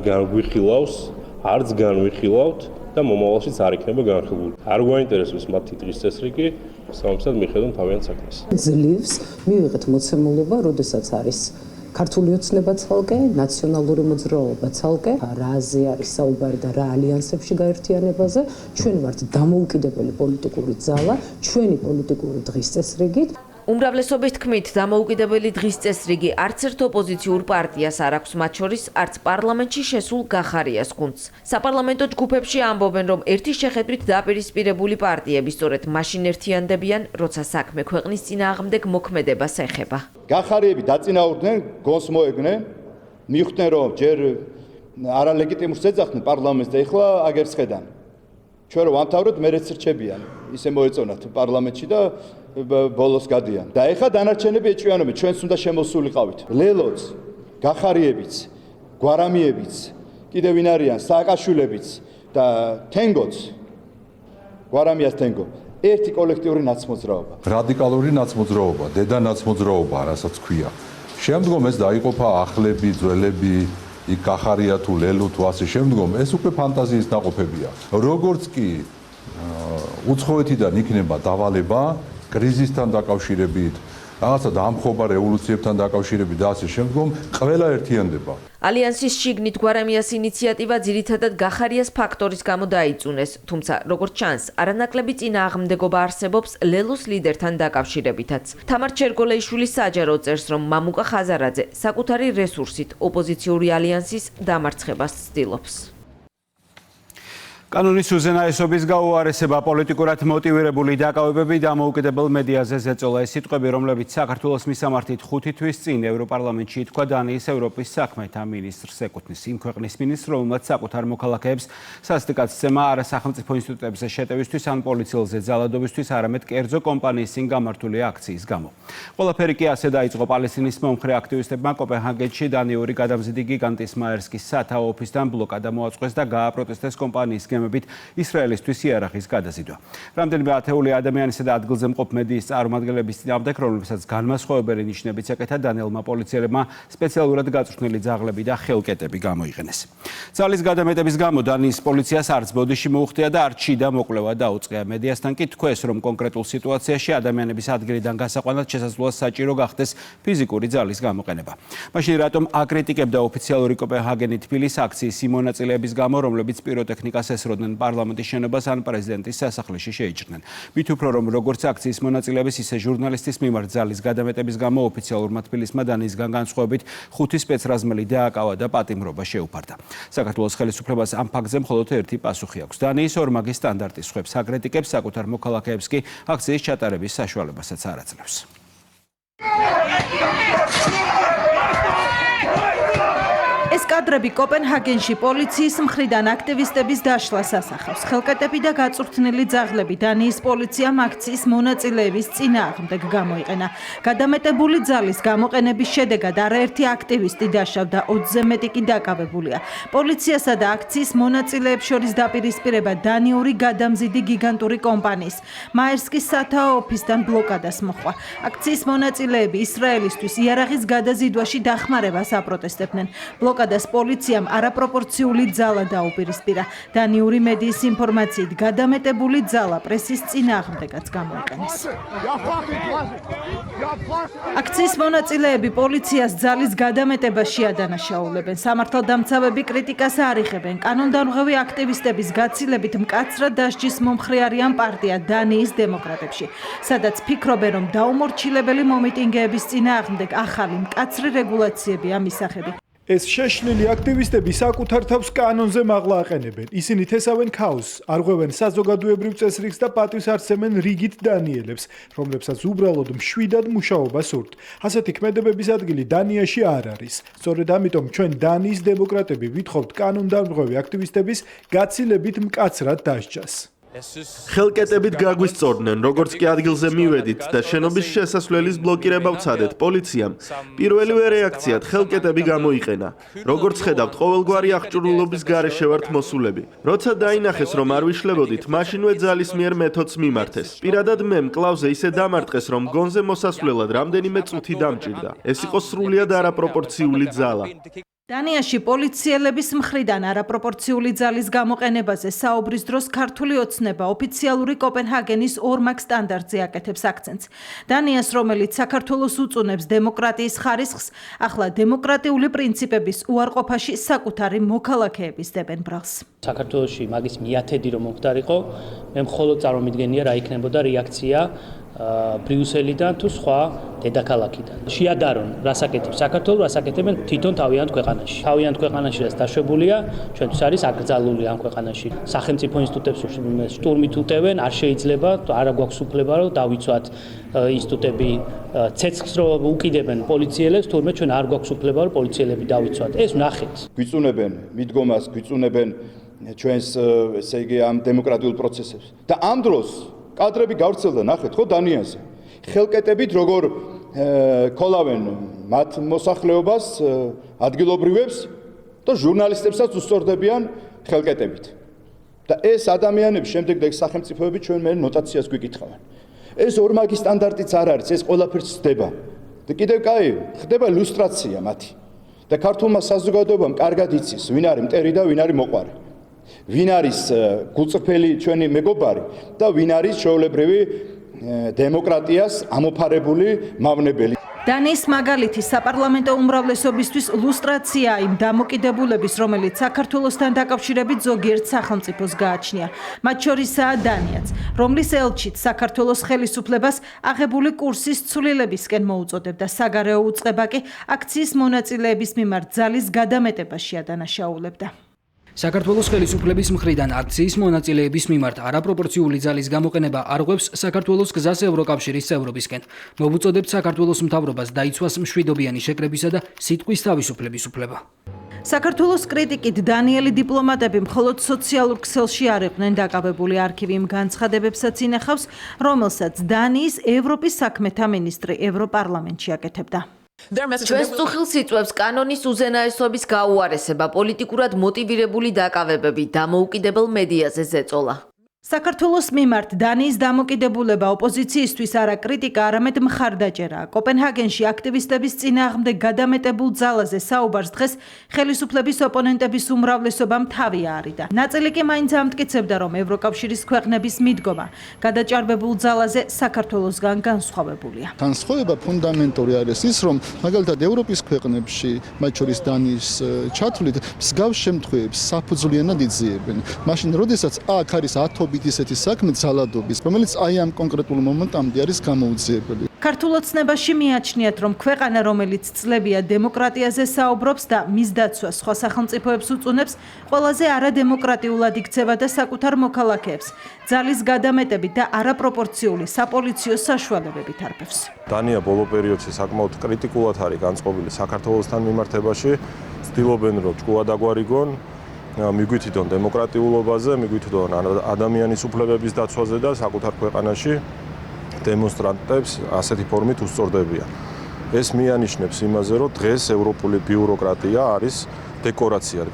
განვიხილავთ და მომავალშიც არ იქნება განხილული. არ გვაინტერესებს მათი დღის წესრიგი, სამომსად მიხედავთ თავიანთ საქმეს. ძლივს მივიღეთ მოცემულობა, როდესაც არის ქართული ოცნება ცალკე, ნაციონალური მოძრაობა ცალკე, რაზე არის საუბარი და რა ალიანსებში გაერთიანებაზე, ჩვენ ვართ დამოუკიდებელი პოლიტიკური ძალა, ჩვენი პოლიტიკური დღის წესრიგით. უმრავლესობის თქმით, დამოუკიდებელი დღის წესრიგი არც ერთ ოპოზიციურ პარტიას არ აქვს, მათ შორის არც პარლამენტში შესულ გახარიას გუნდს. საპარლამენტო ჯგუფებში ამბობენ, რომ ერთი შეხედვით დაპირისპირებული პარტიები სწორედ მაშინ ერთიანდებიან, როცა საქმე ქვეყნის წინააღმდეგ მოქმედებას ეხება. გახარიები დაწინაურდნენ, გონს მოეგნენ, მიხვდნენ, რომ ჯერ არალეგიტიმურს ეძახდნენ პარლამენტს და ეხლა აგერს ხედან. ჩვენ რომ ვამთავროთ, მერეც რჩებიან. ისე მოეწონათ პარლამენტში და ბოლოს გადიან. და ეხლა დანარჩენები ეჭვიანობენ, ჩვენც უნდა შემოსულიყავით. ლელოც, გახარიებიც, გვარამიებიც, კიდევ ვინ არიან, სააკაშვილებიც და თენგოც, გვარამიას თენგო. ერთი კოლექტიური ნაცმოძრაობა. რადიკალური ნაცმოძრაობა, დედა ნაცმოძრაობა, რასაც ქვია. შემდგომ ეს დაიყოფა ახლები, ძველები, იქ გახარია თუ ლელო თუ ასე შემდგომ, ეს უკვე ფანტაზიის დაყოფებია. როგორც კი უცხოეთიდან იქნება დავალება კრიზისთან დაკავშირებით, რაღაცა დამხობა რევოლუციებთან დაკავშირებით და ასე შემდგომ ყველა ერთიანდება. ალიანსის შიგნით გვარამიას ინიციატივა ძირითადად გახარიას ფაქტორის გამო დაიწუნეს, თუმცა როგორც ჩანს, არანაკლები წინააღმდეგობა არსებობს ლელოს ლიდერთან დაკავშირებითაც. თამარ ჩერგოლეიშვილის საჯარო წერს, რომ მამუკა ხაზარაძე საკუთარი რესურსით ოპოზიციური ალიანსის დამარცხებას ცდილობს. კანონის უზენაესობის გაუარესება, პოლიტიკურად მოტივირებული დაკავებები დამოუკიდებელ მედიაზე ზეწოლა. ეს სიტყვები, რომლებიც საქართველოს მისამართით 5 თვის წინ ევროპარლამენტში ითქვა დანიის ევროპის საქმეთა მინისტრს ეკუთვნის. იმ ქვეყნის მინისტრს, რომელმაც საკუთარ მოქალაქეებს სასტიკად სცემა არა სახელმწიფო ინსტიტუტებზე შეტევისთვის ან პოლიციელზე ძალადობისთვის, არამედ კერძო კომპანიის წინ გამართული აქციის გამო. ყველაფერი კი ასე დაიწყო პალესტინის მომხრე აქტივისტებმა კოპენჰაგენში დანიური გადამზიდი გიგანტის მაერსკის სათაო ოფისთან ბლოკადა მოაწყვეს და გააპროტესტეს კომპანიის ისრაელისთვის იარაღის გადაზიდვა. რამდენიმე ათეული ადამიანისა და ადგილზე მყოფ მედიის წარმომადგენლების წინააღმდეგ, რომლებსაც განმასხვავებელი ნიშნებიც ეკეთა, დანიელმა პოლიციელებმა სპეციალურად გაწვრთნილი ძაღლები და ხელკეტები გამოიყენეს. ძალის გადამეტების გამო დანიის პოლიციას არც ბოდიში მოუხდია და არც შიდა მოკვლევა დაუწყია. მედიასთან კი თქვეს, რომ კონკრეტულ სიტუაციაში ადამიანების ადგილიდან გასაყვანად შესაძლოა საჭირო გახდეს ფიზიკური ძალის გამოყენება. მაშინ რატომ აკრიტიკებდა ოფიციალური კოპენჰაგენი თბილის აქციის სიმონაწილეების გამო, რომლებიც პიროტექნიკას ესროდნენ პარლამენტის შენობას ან პრეზიდენტის სასახლეში შეიჭრნენ. მით უფრო რომ როგორც აქციის მონაწილეების, ისე ჟურნალისტის მიმართ ძალის გადამეტების გამო ოფიციალურმა თბილისმა დანიისგან განსხვავებით 5 სპეცრაზმელი დააკავა და პატიმრობა შეუფარდა. საქართველოს ხელისუფლებას ამ ფაქტზე მხოლოდ ერთი პასუხი აქვს. დანიის ორმაგი სტანდარტის ხვებს აკრიტიკებს, საკუთარ მოქალაქეებს კი აქციის ჩატარების საშუალებასაც არ აძლევს. ეს კადრები კოპენჰაგენში პოლიციის მხრიდან აქტივისტების დაშლას ასახავს. ხელკეტები და გაწვრთნილი ძაღლები დანიის პოლიციამ აქციის მონაწილეების წინააღმდეგ გამოიყენა. გადამეტებული ძალის გამოყენების შედეგად არაერთი აქტივისტი დაშავდა, 20-ზე მეტი კი დაკავებულია. პოლიციასა და აქციის მონაწილეებს შორის დაპირისპირება დანიური გადამზიდი გიგანტური კომპანიის მაერსკის სათაო ოფისთან ბლოკადას მოჰყვა. აქციის მონაწილეები ისრაელისთვის იარაღის გადაზიდვაში დახმარებას აპროტესტებდნენ. ბლოკადას პოლიციამ არაპროპორციული ძალა დაუპირისპირა. დანიური მედიის ინფორმაციით გადამეტებული ძალა პრესის წინააღმდეგაც გამოიყენეს. აქციის მონაწილეები პოლიციას ძალის გადამეტებაში ადანაშაულებენ. სამართალდამცავები კრიტიკას არიღებენ. კანონდამღები აქტივისტების გაცილებით მკაცრად დასჯის მომხრე არიან პარტია დანიის დემოკრატებში, სადაც ფიქრობენ, რომ დაუმორჩილებელი მომიტინგეების წინააღმდეგ ახალი მკაცრი რეგულაციებია მისაღები. ეს შეშლილი აქტივისტები საკუთარ თავს კანონზე მაღლა აყენებენ. ისინი თესავენ ქაოსს, არღვევენ საზოგადოებრივ წესრიგს და პატივს არცემენ რიგით დანიელებს, რომლებსაც უბრალოდ მშვიდად მუშაობა სურთ. ასეთი ქმედებების ადგილი დანიაში არ არის. სწორედ ამიტომ ჩვენ დანიის დემოკრატები ვითხოვთ კანონდამღები აქტივისტების გაცილებით მკაცრად დასჯას. ხელკეტებით გაგვისწორდნენ, როგორც კი ადგილზე მივედით და შენობის შესასვლელის ბლოკირება ვცადეთ პოლიციამ. პირველივე რეაქციად ხელკეტები გამოიყენა. როგორც ხედავთ, ყოველგვარი აღჭურვილობის გარეშე ვართ მოსულები. როცა დაინახეს, რომ არ ვიშლებოდით, მაშინვე ძალის მიერ მეთოდს მიმართეს. პირადად მე მკლავზე ისე დამარტყეს, რომ გონზე მოსასვლელად რამდენიმე წუთი დამჭირდა. ეს იყო სრულიად არაპროპორციული ძალა. დანიაში პოლიციელების მხრიდან არაპროპორციული ძალის გამოყენებაზე საუბრის დროს ქართული ოცნება ოფიციალური კოპენჰაგენის ორმაგ სტანდარტზე აკეთებს აქცენტს. დანიას, რომელიც საქართველოს უწუნებს დემოკრატიის ხარისხს, ახლა დემოკრატიული პრინციპების უარყოფაში საკუთარი მოქალაქეების დებენ ბრალს. საქართველოში მაგის მიათედი რომ მომხდარიყო, მე მხოლოდ წარმომიდგენია რა იქნებოდა რეაქცია ბრიუსელიდან თუ სხვა დედაქალაქიდან. შეადარონ რას აკეთებს საქართველო, რას აკეთებენ თვითონ თავიანთ ქვეყანაში. თავიანთ ქვეყანაში რაც დაშვებულია, ჩვენთვის არის აკრძალული ამ ქვეყანაში. სახელმწიფო ინსტიტუტებს შტურმით უტევენ, არ შეიძლება, არ გვაქვს უფლება რომ დავიცვათ ინსტიტუტები ცეცხლს რომ უკიდებენ პოლიციელებს, თურმე ჩვენ არ გვაქვს უფლება რომ პოლიციელები დავიცვათ. ეს ვნახეთ. გვიწუნებენ მიდგომას, გვიწუნებენ ჩვენს ესე იგი ამ დემოკრატიულ პროცესებს. და ამ დროს კადრები გავრცელდა, ნახეთ ხო დანიაზე. ხელკეტებით როგორ ქოლავენ მათ მოსახლეობას, ადგილობრივებს და ჟურნალისტებსაც უსწორდებიან ხელკეტებით. და ეს ადამიანები შემდეგ და სახელმწიფოები ჩვენ მე ნოტაციას გვიკითხავენ. ეს ორმაგი სტანდარტიც არ არის, ეს ყველაფერს ხდება. და კიდევ კაი, ხდება ილუსტრაცია მათი. და ქართულმა საზოგადოებამ კარგად იცის, ვინ არის მტერი და ვინ არის მოყვარე. ვინ არის გულწრფელი ჩვენი მეგობარი და ვინ არის ჩვეულებრივი დემოკრატიას ამოფარებული მავნებელი. დანიის მაგალითი საპარლამენტო უმრავლესობისთვის ლუსტრაცია იმ დამოკიდებულების, რომელიც საქართველოსთან დაკავშირებით ზოგიერთ სახელმწიფოს გააჩნია. მათ შორისაა დანიაც, რომლის ელჩით საქართველოს ხელისუფლებას აღებული კურსის ცვლილებისკენ მოუწოდებდა. საგარეო უწყება კი აქციის მონაწილეების მიმართ ძალის გადამეტებაში ადანაშაულებდა. საქართველოს ხელისუფლების მხრიდან აქციის მონაწილეების მიმართ არაპროპორციული ძალის გამოყენება არღვევს საქართველოს გზას ევროკავშირის წევრობისკენ. მოვუწოდებთ საქართველოს მთავრობას დაიცვას მშვიდობიანი შეკრებისა და სიტყვის თავისუფლების უფლება. საქართველოს კრიტიკით დანიელი დიპლომატები მხოლოდ სოციალურ ქსელში არ იყვნენ დაკავებული. არქივი იმ განცხადებებსაც ინახავს, რომელსაც დანიის ევროპის საქმეთა მინისტრი ევროპარლამენტში აკეთებდა. ჩვენს წუხილ სიწვევს კანონის უზენაესობის გაუარესება, პოლიტიკურად მოტივირებული დაკავებები, დამოუკიდებელ მედიაზე ზეწოლა. საქართველოს მიმართ დანიის დამოკიდებულება ოპოზიციისთვის არა კრიტიკა, არამედ მხარდაჭერაა. კოპენჰაგენში აქტივისტების წინააღმდეგ გადამეტებულ ძალაზე საუბარს დღეს ხელისუფლების ოპონენტების უმრავლესობამ თავი აარიდა. ნაწილი კი მაინც ამტკიცებდა, რომ ევროკავშირის ქვეყნების მიდგომა გადაჭარბებულ ძალაზე საქართველოსგან განსხვავებულია. განსხვავება ფუნდამენტური არის ის, რომ მაგალითად ევროპის ქვეყნებში, მათ შორის დანიის ჩათვლით, მსგავს შემთხვევებს საფუძვლიანად იძიებენ. მაშინ, როდესაც აქ არის ათობით ისეთი საქმე ძალადობის, რომელიც აი ამ კონკრეტულ მომენტამდე არის გამოუძიებელი. ქართულ ოცნებაში მიაჩნიათ, რომ ქვეყანა, რომელიც წლებია დემოკრატიაზე საუბრობს და მის დაცვას სხვა სახელმწიფოებს უწუნებს, ყველაზე არადემოკრატიულად იქცევა და საკუთარ მოქალაქეებს ძალის გადამეტებით და არაპროპორციული საპოლიციო საშუალებებით არბევს. დანია ბოლო პერიოდში საკმაოდ კრიტიკულად არის განწყობილი საქართველოსთან მიმართებაში, ცდილობენ რომ ჭკუადაგვარიგონ მიგვითითონ დემოკრატიულობაზე, მიგვითითონ ადამიანის უფლებების დაცვაზე და საკუთარ ქვეყანაში დემონსტრანტებს ასეთი ფორმით უსწორდებიან. ეს მიანიშნებს იმაზე, რომ დღეს ევროპული ბიუროკრატია არის დეკორაციად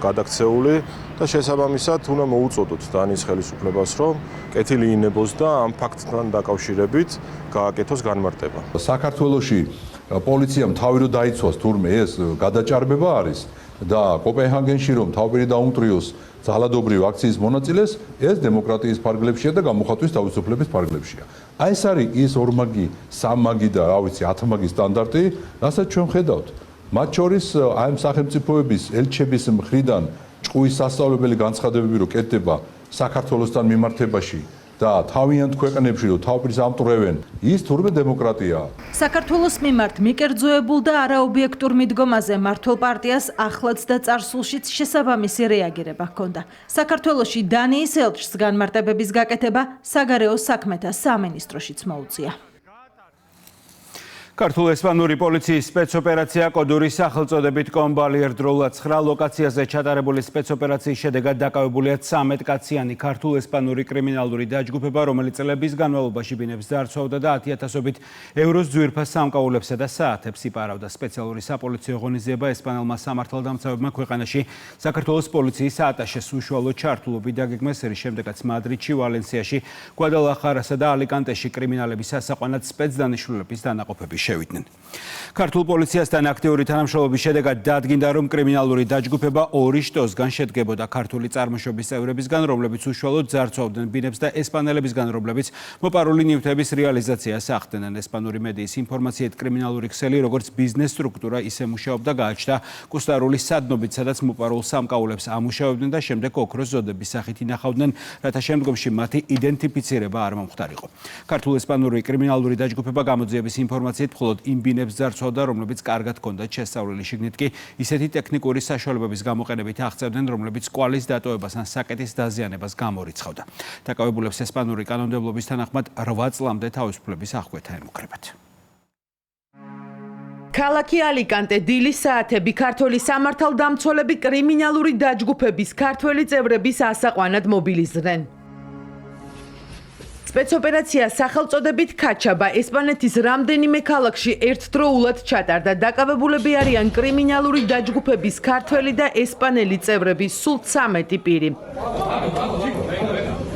გადაქცეული და შესაბამისად უნდა მოუწოდოთ დანიის ხელისუფლებას, რომ კეთილი ინებოს და ამ ფაქტთან დაკავშირებით გააკეთოს განმარტება. საქართველოში პოლიციამ თავი რომ დაიცვას თურმე ეს გადაჭარბება არის და კოპენჰაგენში რომ თავი დაუმტრიოს ძალადობრივ აქციის მონაწილეს, ეს დემოკრატიის ფარგლებშია და გამოხატვის თავისუფლების ფარგლებშია. აი ეს არის ის ორმაგი, სამმაგი და რა ვიცი, 10 მაგის სტანდარტი, რასაც ჩვენ ხედავთ. მათ შორის აი ამ სახელმწიფოების ელჩების მხრიდან ჭყუის სასწავლებელი განცხადებები რო კეთდება საქართველოსთან მიმართებაში და თავიანთ ქვეყნებში რომ თავპირს ამტვრევენ, ის თურმე დემოკრატიაა. საქართველოს მიმართ მიკერძოებულ და არაობიექტურ მიდგომაზე მართლ პარტიას ახლაც და წარსულშიც შესაბამისი რეაგირება ჰქონდა. საქართველოში დანიის ელჩს განმარტებების გაკეთება საგარეო საქმეთა სამინისტროშიც მოუწია. ქართულ-ესპანური პოლიციის სპეცოპერაცია კოდურის სახელწოდებით კომბალი ერთდროულად 9 ლოკაციაზე ჩატარებული სპეცოპერაციის შედეგად დაკავებულია 13 კაციანი ქართულ-ესპანური კრიმინალური დაჯგუფება, რომელიც წლების განმავლობაში ბინებს დარწმუნდა და 10,000-ობით ევროს ძვირფას სამკაულებსა და საათებს იპარავდა. სპეციალური საპოლიციო ღონისძიება ესპანელმა სამართალდამცავებმა ქვეყანაში საქართველოს პოლიციის საატაშეს უშუალო ჩართულობით დაგეგმეს, რის შემდეგაც მადრიდში, ვალენსიაში, გვადალახარასა და ალიკანტეში კრიმინალების სასაყვანად სპეცდანიშნულების დანაყოფები შევიდნენ. ქართულ პოლიციასთან აქტიური თანამშრომლობის შედეგად დადგინდა, რომ კრიმინალური დაჯგუფება 2 შტოსგან შედგებოდა ქართული წარმოშობის წევრებისგან, რომლებიც უშუალოდ ძარცვავდნენ ბინებს და ესპანელებისგან, რომლებიც მოპარული ნივთების რეალიზაციას ახდენენ. ესპანური მედიის ინფორმაციით კრიმინალური ქსელი, როგორც ბიზნეს სტრუქტურა, ისე მუშაობდა გააჩნდა კუსტარული სადნობით, სადაც მოპარულ სამკაულებს ამუშავებდნენ და შემდეგ ოქროს ზოდების სახით ინახავდნენ, რათა შემდგომში მათი იდენტიფიცირება არ მომხდარიყო. ქართულ-ესპანური კრიმინალური დაჯგუფება გამოძიების ინფორმაციით მხოლოდ იმ ბინებს ძარცვავდა, რომლებიც კარგად ჰქონდათ შესწავლილი, შიგნით კი ისეთი ტექნიკური საშუალებების გამოყენებით აღწევდნენ, რომლებიც კვალის დატოვებას ან საკეტის დაზიანებას გამორიცხავდა. დაკავებულებს ესპანური კანონმდებლობის თანახმად 8 წლამდე თავისუფლების აღკვეთა ემუქრებათ. ქალაქი ალიკანტე, დილის საათები, ქართული სამართალდამცველები კრიმინალური დაჯგუფების ქართველი წევრების ასაყვანად მობილიზდნენ. სპეცოპერაცია სახელწოდებით ქაჩაბა ესპანეთის რამდენიმე ქალაქში ერთდროულად ჩატარდა. დაკავებულები არიან კრიმინალური დაჯგუფების ქართველი და ესპანელი წევრები, სულ 13 პირი.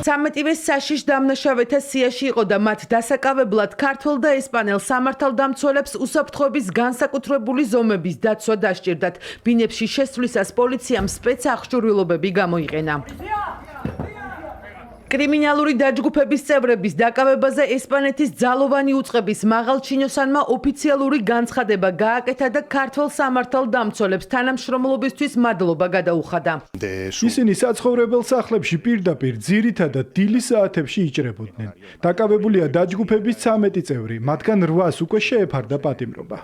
13-ვე საშიშ დამნაშავეთა სიაში იყო და მათ დასაკავებლად ქართველ და ესპანელ სამართალდამცველებს უსაფრთხოების განსაკუთრებული ზომების დაცვა დასჭირდათ. ბინებში შესვლისას პოლიციამ სპეცაღჭურვილობები გამოიყენა. კრიმინალური დაჯგუფების წევრების დაკავებაზე ესპანეთის ძალოვანი უწყების მაღალჩინოსანმა ოფიციალური განცხადება გააკეთა და ქართველ სამართალდამცველებს თანამშრომლობისთვის მადლობა გადაუხადა. ისინი საცხოვრებელ სახლებში პირდაპირ ძირითადად დილის საათებში იჭრებოდნენ. დაკავებულია დაჯგუფების 13 წევრი, მათგან 8-ს უკვე შეეფარდა პატიმრობა.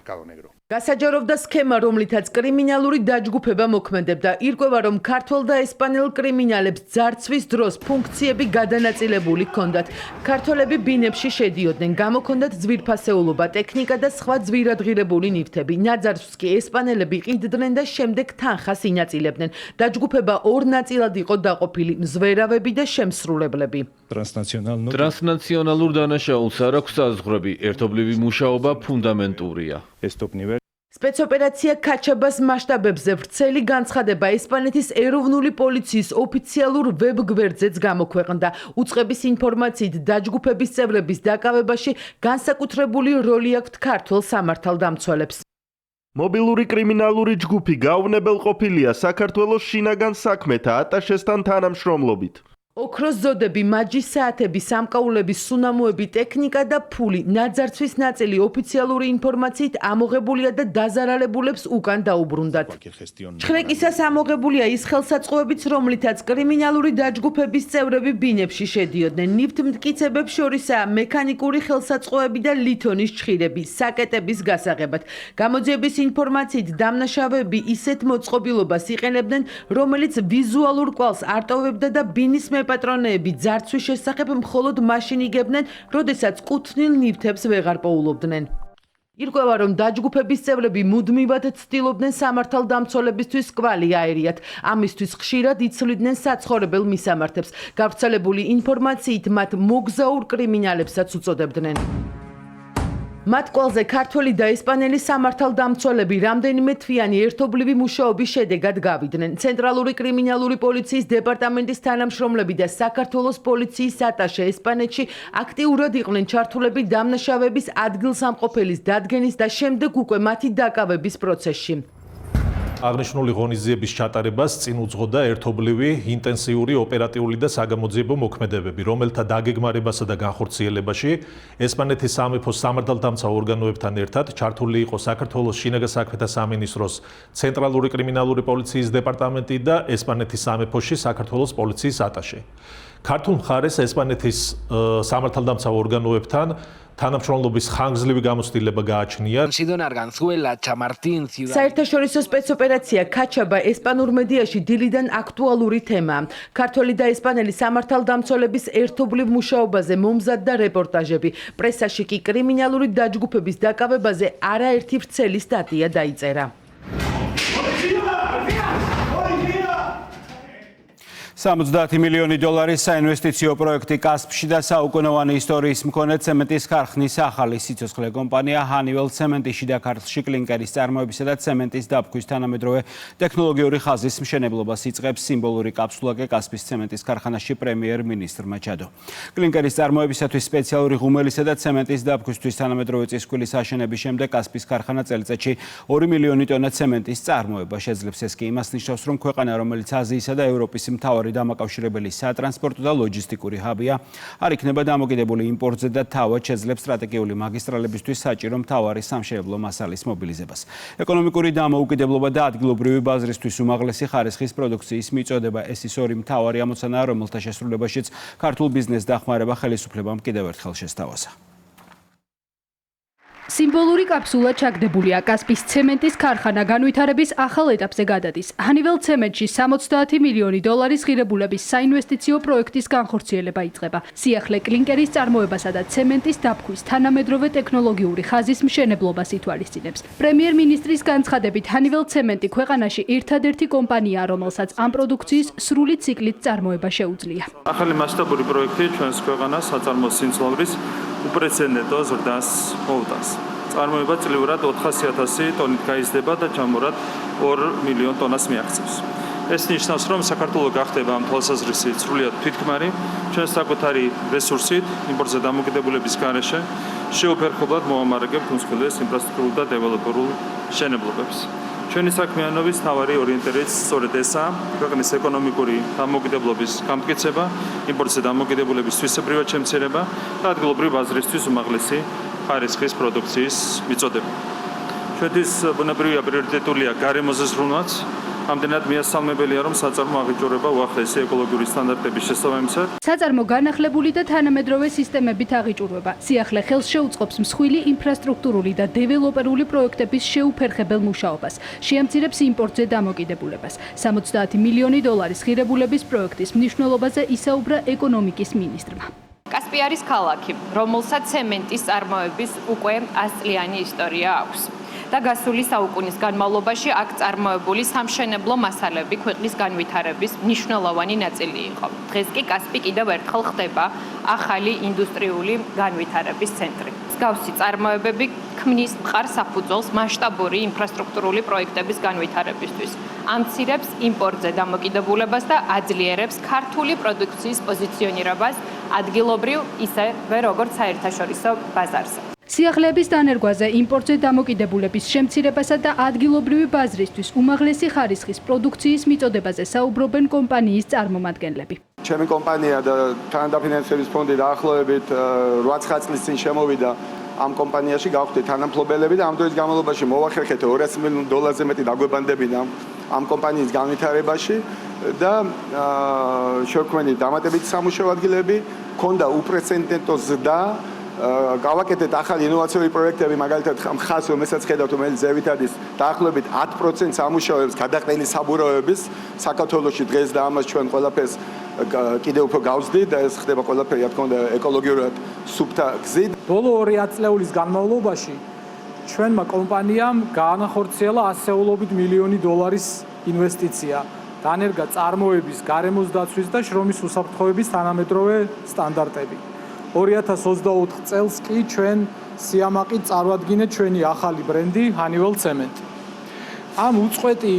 გასაჯაროვდა სქემა, რომლითაც კრიმინალური დაჯგუფება მოქმედებდა. ირკვევა, რომ ქართველ და ესპანელ კრიმინალებს ძარცვის დროს ფუნქციები გადანაწილებული ჰქონდათ. ქართველები ბინებში შედიოდნენ, გამოქონდათ ძვირფასეულობა, ტექნიკა და სხვა ძვირადღირებული ნივთები. ნაძარცვს კი ესპანელები ყიდდნენ და შემდეგ თანხას ინაწილებდნენ. დაჯგუფება ორ ნაწილად იყო დაყოფილი: მზვერავები და შემსრულებლები. ტრანსნაციონალურ დანაშაულს არ აქვს საზღვრები, ერთობლივი მუშაობა ფუნდამენტურია. სპეცოპერაცია ქაჩაბას მასშტაბებზე ვრცელი განცხადება ესპანეთის ეროვნული პოლიციის ოფიციალურ ვებ-გვერდზეც გამოქვეყნდა. უწყების ინფორმაციით დაჯგუფების წევრების დაკავებაში განსაკუთრებული როლი აქვთ ქართველ სამართალდამცველებს. მობილური კრიმინალური ჯგუფი გაუვნებელყოფილია საქართველოს შინაგან საქმეთა ატაშესთან თანამშრომლობით. ოქროს ზოდები, მაჯისაათები, სამკაულები, სუნამოები, ტექნიკა და ფული, ნაძარცვის ნაწილი ოფიციალური ინფორმაციით ამოღებულია და დაზარალებულებს უკან დაუბრუნდათ. ჩხრეკისას ამოღებულია ის ხელსაწყოებიც, რომლითაც კრიმინალური დაჯგუფების წევრები ბინებში შედიოდნენ. ნივთმტკიცებებს შორისაა მექანიკური ხელსაწყოები და ლითონის ჩხირები, საკეტების გასაღებად. გამოძიების ინფორმაციით დამნაშავეები ისეთ მოწყობილობას იყენებდნენ, რომელიც ვიზუალურ კვალს არტოვებდა და ბინის პატრონეები ძარცვის შესახებ მხოლოდ მაშინ იგებდნენ, როდესაც კუთვნილ ნივთებს ვეღარ პოულობდნენ. ირკვევა, რომ დაჯგუფების წევრები მუდმივად ცდილობდნენ სამართალდამცველებისთვის კვალი აერიათ. ამისთვის ხშირად იცვლიდნენ საცხოვრებელ მისამართებს. გავრცელებული ინფორმაციით მათ მოგზაურ კრიმინალებსაც უწოდებდნენ. მათ კვალზე ქართველი და ესპანელი სამართალდამცველები რამდენიმე თვიანი ერთობლივი მუშაობის შედეგად გავიდნენ. ცენტრალური კრიმინალური პოლიციის დეპარტამენტის თანამშრომლები და საქართველოს პოლიციის ატაშე ესპანეთში აქტიურად იყვნენ ჩართულები დამნაშავების ადგილსამყოფელის დადგენის და შემდეგ უკვე მათი დაკავების პროცესში. აღნიშნული ღონისძიების ჩატარებას წინ უძღოდა ერთობლივი, ინტენსიური ოპერატიული და საგამოძიებო მოქმედებები, რომელთა დაგეგმარებასა და განხორციელებაში ესპანეთის სამეფოს სამართალდამცავ ორგანოებთან ერთად ჩართული იყო საქართველოს შინაგან საქმეთა სამინისტროს ცენტრალური კრიმინალური პოლიციის დეპარტამენტი და ესპანეთის სამეფოში საქართველოს პოლიციის ატაშე. ქართულ მხარეს ესპანეთის სამართალდამცავ ორგანოებთან თანამშრომლობის ხანგრძლივი გამოცდილება გააჩნია. საერთაშორისო სპეცოპერაცია ქაჩაბა ესპანურ მედიაში დილიდან აქტუალური თემაა. ქართველი და ესპანელი სამართალდამცველების ერთობლივ მუშაობაზე მომზადდა რეპორტაჟები. პრესაში კი კრიმინალური დაჯგუფების დაკავებაზე არაერთი ვრცელი სტატია დაიწერა. 70 მილიონი დოლარის საინვესტიციო პროექტი კასპში და საუკუნოვანი ისტორიის მქონე ცემენტის ქარხნის ახალი სიცოცხლე კომპანია ჰანიველ ცემენტი შიდა ქართლში კლინკერის წარმოებისა და ცემენტის დაფქვის თანამედროვე ტექნოლოგიური ხაზის მშენებლობას იწყებს სიმბოლური კაფსულა კასპის ცემენტის ქარხანაში პრემიერ-მინისტრმა ჩადო. კლინკერის წარმოებისათვის სპეციალური ღუმელისა და ცემენტის დაფქვისთვის თანამედროვე წისქვილის აშენების შემდეგ კასპის ქარხანა წელიწადში 2 მილიონი ტონა ცემენტის წარმოება შეძლებს. ეს კი იმას ნიშნავს, რომ ქვეყანა, რომელიც აზიისა და ევროპის მთავარი დამაკავშირებელი სატრანსპორტო და ლოჯისტიკური ჰაბია, არ იქნება დამოკიდებული იმპორტზე და თავად შეძლებს სტრატეგიული მაგისტრალებისთვის საჭირო მთავარი სამშენებლო მასალის მობილიზებას. ეკონომიკური დამოუკიდებლობა და ადგილობრივი ბაზრისთვის უმაღლესი ხარისხის პროდუქციის მიწოდება ეს ის ორი მთავარი ამოცანაა, რომელთა შესრულებაშიც ქართულ ბიზნეს დახმარება ხელისუფლებამ კიდევ ერთხელ შესთავაზა. სიმბოლური კაფსულა ჩაგდებულია კასპის ცემენტის ქარხანა განვითარების ახალ ეტაპზე გადადის. ჰანიველ ცემენტში 70 მილიონი დოლარის ღირებულების საინვესტიციო პროექტის განხორციელება იწყება. სიახლე კლინკერის წარმოებასა და ცემენტის დაფქვის თანამედროვე ტექნოლოგიური ხაზის მშენებლობას ითვალისწინებს. პრემიერ-მინისტრის განცხადებით, ჰანიველ ცემენტი ქვეყანაში ერთადერთი კომპანიაა, რომელსაც ამ პროდუქციის სრული ციკლით წარმოება შეუძლია. ახალი მასშტაბური პროექტი ჩვენს ქვეყანას საწარმო სიმძლავრის უპრეცედენტო ზრდას მოვდას. წარმოება წლიურად 400,000 ტონით გაიზრდება და ჩამორად 2 მილიონ ტონას მიაღწევს. ეს ნიშნავს, რომ საქართველო გახდება ამ თვალსაზრისით სრულიად თვითქმარი, ჩვენ საკუთარი რესურსით, იმპორტზე დამოკიდებულების გარეშე შეუფერხებლად მოამარაგებთ უმსხვილეს ინფრასტრუქტურულ და დეველოპერულ მშენებლობებს. ჩვენი საქმიანობის მთავარი ორიენტირებაც სწორედ ესაა, ქვეყნის ეკონომიკური დამოკიდებულების გამტკიცება, იმპორტზე დამოკიდებულების თვისებრივად შემცირება და ადგილობრივი ბაზრისთვის უმაღლესი ხარისხის პროდუქციის მიწოდება. ჩვენთვის ბუნებრივია პრიორიტეტულია გარემოზე ზრუნვაც, ამდენად მიასალმებელია, რომ საწარმო აღიჭურება უახლესი ეკოლოგიური სტანდარტების შესაბამისად. საწარმო განახლებული და თანამედროვე სისტემებით აღიჭურება. სიახლე ხელს შეუწყობს მსხვილი ინფრასტრუქტურული და დეველოპერული პროექტების შეუფერხებელ მუშაობას. შეამცირებს იმპორტზე დამოკიდებულებას. 70 მილიონი დოლარის ღირებულების პროექტის მნიშვნელობაზე ისაუბრა ეკონომიკის მინისტრმა. კასპიარის ქალაქი, რომელსაც ცემენტის წარმოების უკვე 100 წლიანი ისტორია აქვს. და გასული საუკუნის განმავლობაში აქ წარმოებული სამშენებლო მასალები ქვეყნის განვითარების მნიშვნელოვანი ნაწილი იყო. დღეს კი კასპი კიდევ ერთხელ ხდება ახალი ინდუსტრიული განვითარების ცენტრი. მსგავსი წარმოებები ქმნის მყარ საფუძველს მასშტაბური ინფრასტრუქტურული პროექტების განვითარებისთვის. ამცირებს იმპორტზე დამოკიდებულებას და აძლიერებს ქართული პროდუქციის პოზიციონირებას ადგილობრივ ისევე როგორც საერთაშორისო ბაზარზე. სიახლეების დანერგვაზე, იმპორტზე დამოკიდებულების შემცირებასა და ადგილობრივი ბაზრისთვის უმაღლესი ხარისხის პროდუქციის მიწოდებაზე საუბრობენ კომპანიის წარმომადგენლები. ჩემი კომპანია და თანადაფინანსების ფონდი დაახლოებით 8-9 წლის წინ შემოვიდა ამ კომპანიაში, გავხდით თანამფლობელები და ამ დროის განმავლობაში მოვახერხეთ 200 მილიონ დოლარზე მეტი დაგვებანდებინა ამ კომპანიის განვითარებაში და შევქმნით დამატებითი სამუშაო ადგილები, ქონდა უპრეცედენტო ზრდა. გავაკეთეთ ახალი ინოვაციური პროექტები, მაგალითად ხას რომელსაც ხედავთ, რომელიც ზევითად ის დაახლოებით 10% სამუშაოებს გადაყრილი საბურავების საქართველოში დღეს და ამას ჩვენ ყველაფერს კიდევ უფრო გავზრდით და ეს ხდება ყველაფერი, რა თქმა უნდა, ეკოლოგიურად სუფთა გზით. ბოლო 2 წლეულის განმავლობაში ჩვენმა კომპანიამ გაანახორციელა ასეულობით მილიონი დოლარის ინვესტიცია დანერგა წარმოების, გარემოს დაცვის და შრომის უსაფრთხოების თანამედროვე სტანდარტები. 2024 წელს კი ჩვენ სიამაყით წარვადგინეთ ჩვენი ახალი ბრენდი Honeywell Cement. ამ უწყვეტი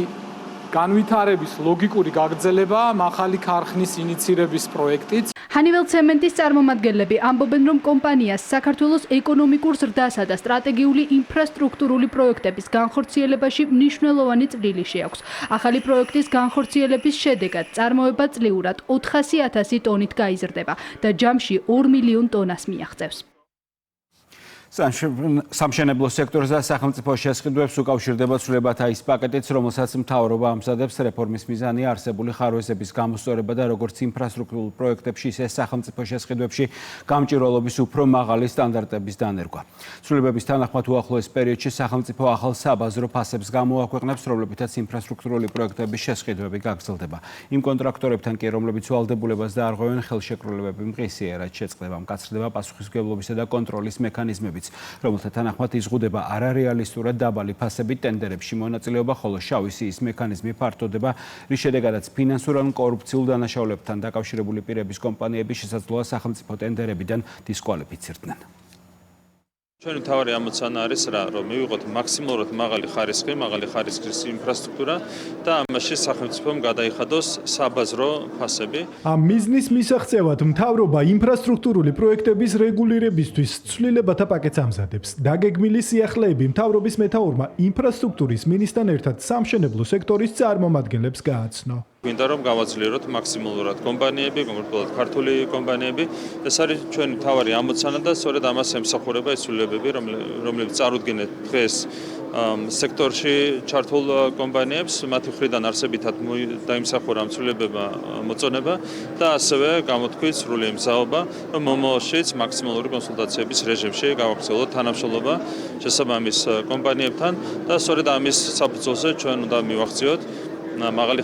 განვითარების ლოგიკური გაგრძელება ახალი ქარხნის ინიცირების პროექტიც. Honeywell Cement-ის წარმომადგენლები ამბობენ, რომ კომპანიას საქართველოს ეკონომიკურ ზრდასა და სტრატეგიული ინფრასტრუქტურული პროექტების განხორციელებაში მნიშვნელოვანი წვლილი შეაქვს. ახალი პროექტის განხორციელების შედეგად წარმოება წლიურად 400,000 ტონით გაიზრდება და ჯამში 2 მილიონ ტონას მიაღწევს. სამშენებლო სექტორზე სახელმწიფო შესყიდვებს უკავშირდება ცვლილებათა ის პაკეტიც, რომელსაც მთავრობა ამზადებს. რეფორმის მიზანია არსებული ხარვეზების გამოსწორება და როგორც ინფრასტრუქტურულ პროექტებში, ისე სახელმწიფო შესყიდვებში გამჭირვალობის უფრო მაღალი სტანდარტების დანერგვა. ცვლილებების თანახმად უახლოეს პერიოდში სახელმწიფო ახალ საბაზრო ფასებს გამოაქვეყნებს, რომლებითაც ინფრასტრუქტურული პროექტების შესყიდვები გაგრძელდება. იმ კონტრაქტორებთან კი, რომლებიც ვალდებულებას დაარღვევენ, ხელშეკრულებები მყისიერად შეწყდება, მკაცრდება პასუხისმგებლობისა და კონტროლის მექანიზმები. რომელთა თანახმად იზღუდება არარეალისტურად დაბალი ფასებით ტენდერებში მონაწილეობა, ხოლო შავი სიის მექანიზმი ფართოვდება, რის შედეგადაც ფინანსურ ან კორუფციულ დანაშაულებთან დაკავშირებული პირების კომპანიების შესაძლოა სახელმწიფო ტენდერებიდან დისკვალიფიცირდნენ. ჩვენი მთავარი ამოცანა არის რა, რომ მივიღოთ მაქსიმალურად მაღალი ხარისხის ინფრასტრუქტურა და ამაში სახელმწიფომ გადაიხადოს საბაზრო ფასები. ამ მიზნის მისაღწევად მთავრობა ინფრასტრუქტურული პროექტების რეგულირებისთვის ცვლილებათა პაკეტს ამზადებს. დაგეგმილი სიახლეები მთავრობის მეთაურმა ინფრასტრუქტურის მინისტრთან ერთად სამშენებლო სექტორის წარმომადგენლებს გააცნო. გვინდა რომ გავაძლიეროთ მაქსიმალურად კომპანიები, კონკრეტულად ქართული კომპანიები. ეს არის ჩვენი მთავარი ამოცანა და სწორედ ამას ემსახურება ეს ცვლილებები, რომლებიც წარუდგენეთ დღეს სექტორში ჩართულ კომპანიებს, მათი მხრიდან არსებითად დაიმსახურა ცვლილებებმა მოწონება და ასევე გამოთქვით სრული მზაობა, რომ მომავალშიც მაქსიმალური კონსულტაციების რეჟიმში გავაგრძელოთ თანამშრომლობა შესაბამის კომპანიებთან და სწორედ ამის საფუძველზე ჩვენ უნდა მივახციოთ მაღალი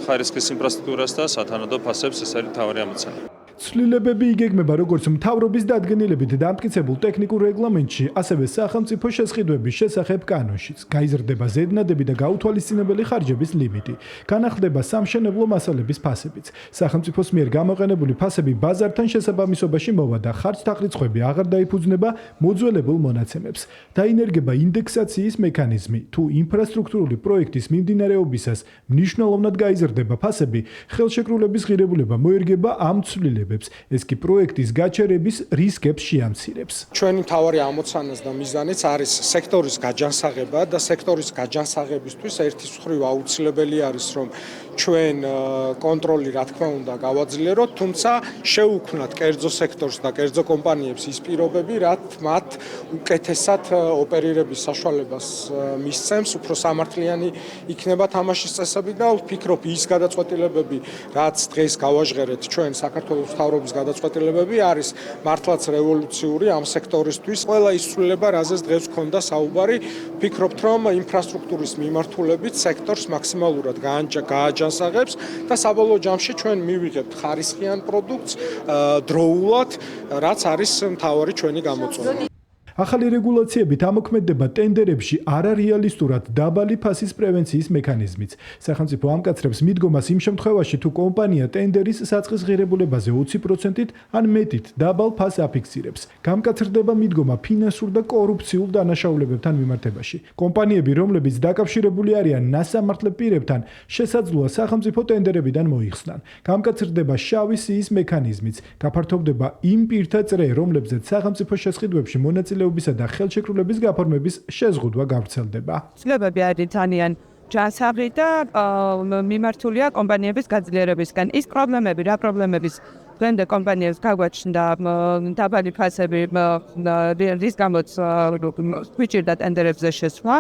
ხარისხის ინფრასტრუქტურას და სათანადო ფასებს, ეს არის მთავარი ამოცანა. ცვლილებები იგეგმება როგორც მთავრობის დადგენილებით დამტკიცებულ ტექნიკურ რეგლამენტში, ასევე სახელმწიფო შესყიდვების შესახებ კანონშიც. გაიზრდება ზედნადები და გაუთვალისწინებელი ხარჯების ლიმიტი. განახლდება სამშენებლო მასალების ფასებიც. სახელმწიფოს მიერ გამოყენებული ფასები ბაზართან შესაბამისობაში მოვა და ხარჯთაღრიცხვები აღარ დაიფუძნება მოძველებულ მონაცემებს. დაინერგება ინდექსაციის მექანიზმი. თუ ინფრასტრუქტურული პროექტის მიმდინარეობისას მნიშვნელოვნად გაიზრდება ფასები, ხელშეკრულების ღირებულება მოერგება ამ ცვლილებებს. ეს კი პროექტის გაჩერების რისკებს შეამცირებს. ჩვენი მთავარი ამოცანაც და მიზანიც არის სექტორის გაჯანსაღება და სექტორის გაჯანსაღებისთვის ერთის მხრივ აუცილებელი არის რომ ჩვენ კონტროლი რა თქმა უნდა გავაძლიეროთ, თუმცა შეუქმნათ კერძო სექტორს და კერძო კომპანიებს ის პირობები, რაც მათ უკეთესად ოპერირების საშუალებას მისცემს, უფრო სამართლიანი იქნება თამაშის წესები და ვფიქრობ ის გადაწყვეტილებები, რაც დღეს გავაჟღერეთ ჩვენ საქართველოს მთავრობის გადაწყვეტილებები არის მართლაც რევოლუციური ამ სექტორისთვის. ყველა ის ცვლილება, რაზეც დღეს გქონდა საუბარი, ვფიქრობთ რომ ინფრასტრუქტურის მიმართულებით სექტორს მაქსიმალურად გააჯანსაღებს და საბოლოო ჯამში ჩვენ მივიღებთ ხარისხიან პროდუქტს დროულად, რაც არის მთავარი ჩვენი გამოწვევა. ახალი რეგულაციებით ამოქმედება ტენდერებში არარეალისტურად დაბალი ფასის პრევენციის მექანიზმიც. სახელმწიფო ამკაცრებს მიდგომას იმ შემთხვევაში, თუ კომპანია ტენდერის საწყის ღირებულებაზე 20%-ით ან მეტით დაბალ ფასს აფიქსირებს. გამკაცრდება მიდგომა ფინანსურ და კორუფციულ დანაშაულებებთან მიმართებაში. კომპანიები, რომლებიც დაკავშირებული არიან ნასამართლე პირებთან, შესაძლოა სახელმწიფო ტენდერებიდან მოიხსნან. გამკაცრდება შავი სიის მექანიზმიც. გაფართოვდება იმ პირთა წრე, რომლებზეც სახელმწიფო შესყიდვებში მონაწილეობისა და ხელშეკრულების გაფორმების შეზღუდვა გავრცელდება. ცვლილებები არის ძალიან ჯანსაღი და მიმართულია კომპანიების გაძლიერებისგან. ის პრობლემები, რა პრობლემების დღემდე კომპანიებს გაგვაჩნდა დაბალი ფასები, რის გამოც გვიჭირდა ტენდერებზე შესვლა,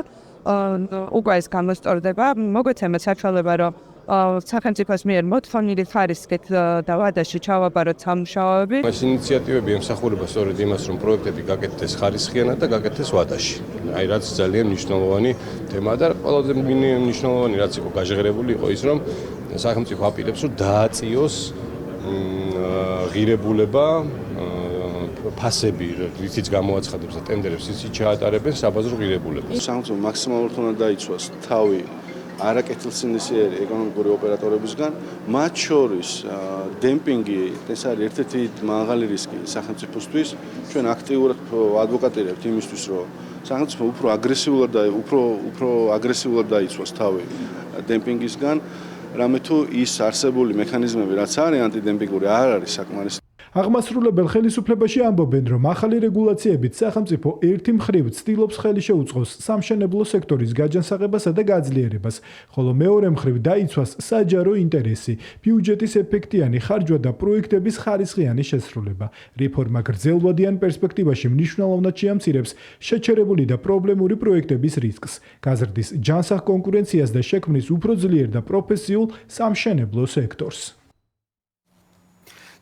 უკვე ეს გამოსწორდება. მოგვეცემა საშუალება, რომ სახელმწიფოს მიერ მოთხოვნილი ხარისხით და ვადაში ჩავაბაროთ სამუშაოები. ეს ინიციატივები ემსახურება სწორედ იმას, რომ პროექტები გაკეთდეს ხარისხიანად და გაკეთდეს ვადაში. აი რაც ძალიან მნიშვნელოვანი თემაა და ყველაზე მნიშვნელოვანი რაც იყო გაჟღერებული იყო ის, რომ სახელმწიფო აპირებს, რომ დააწიოს ღირებულება ფასები, რითიც გამოაცხადებს და ტენდერებს ისიც ჩაატარებენ საბაზრო ღირებულებას. სახელმწიფო მაქსიმალურად უნდა დაიცვას თავი არაკეთილსინდისიერი ეკონომიკური ოპერატორებისგან, მათ შორის დემპინგი, ეს არის ერთ-ერთი მაღალი რისკი სახელმწიფოსთვის. ჩვენ აქტიურად ადვოკატირებთ იმისთვის, რომ სახელმწიფო უფრო აგრესიულად დაიცვას თავი დემპინგისგან, რამე თუ ის არსებული მექანიზმები, რაც არის ანტიდემპინგური, არ არის საკმარისი. აღმასრულებელ ხელისუფლებაში ამბობენ, რომ ახალი რეგულაციებით სახელმწიფო ერთი მხრივ ცდილობს ხელი შეუწყოს სამშენებლო სექტორის გაჯანსაღებასა და გაძლიერებას, ხოლო მეორე მხრივ დაიცვას საჯარო ინტერესი, ბიუჯეტის ეფექტიანი ხარჯვა და პროექტების ხარისხიანი შესრულება. რეფორმა გრძელვადიან პერსპექტივაში მნიშვნელოვნად შეამცირებს შეჩერებული და პრობლემური პროექტების რისკს, გაზრდის ჯანსაღ კონკურენციას და შექმნის უფრო ძლიერ და პროფესიულ სამშენებლო სექტორს.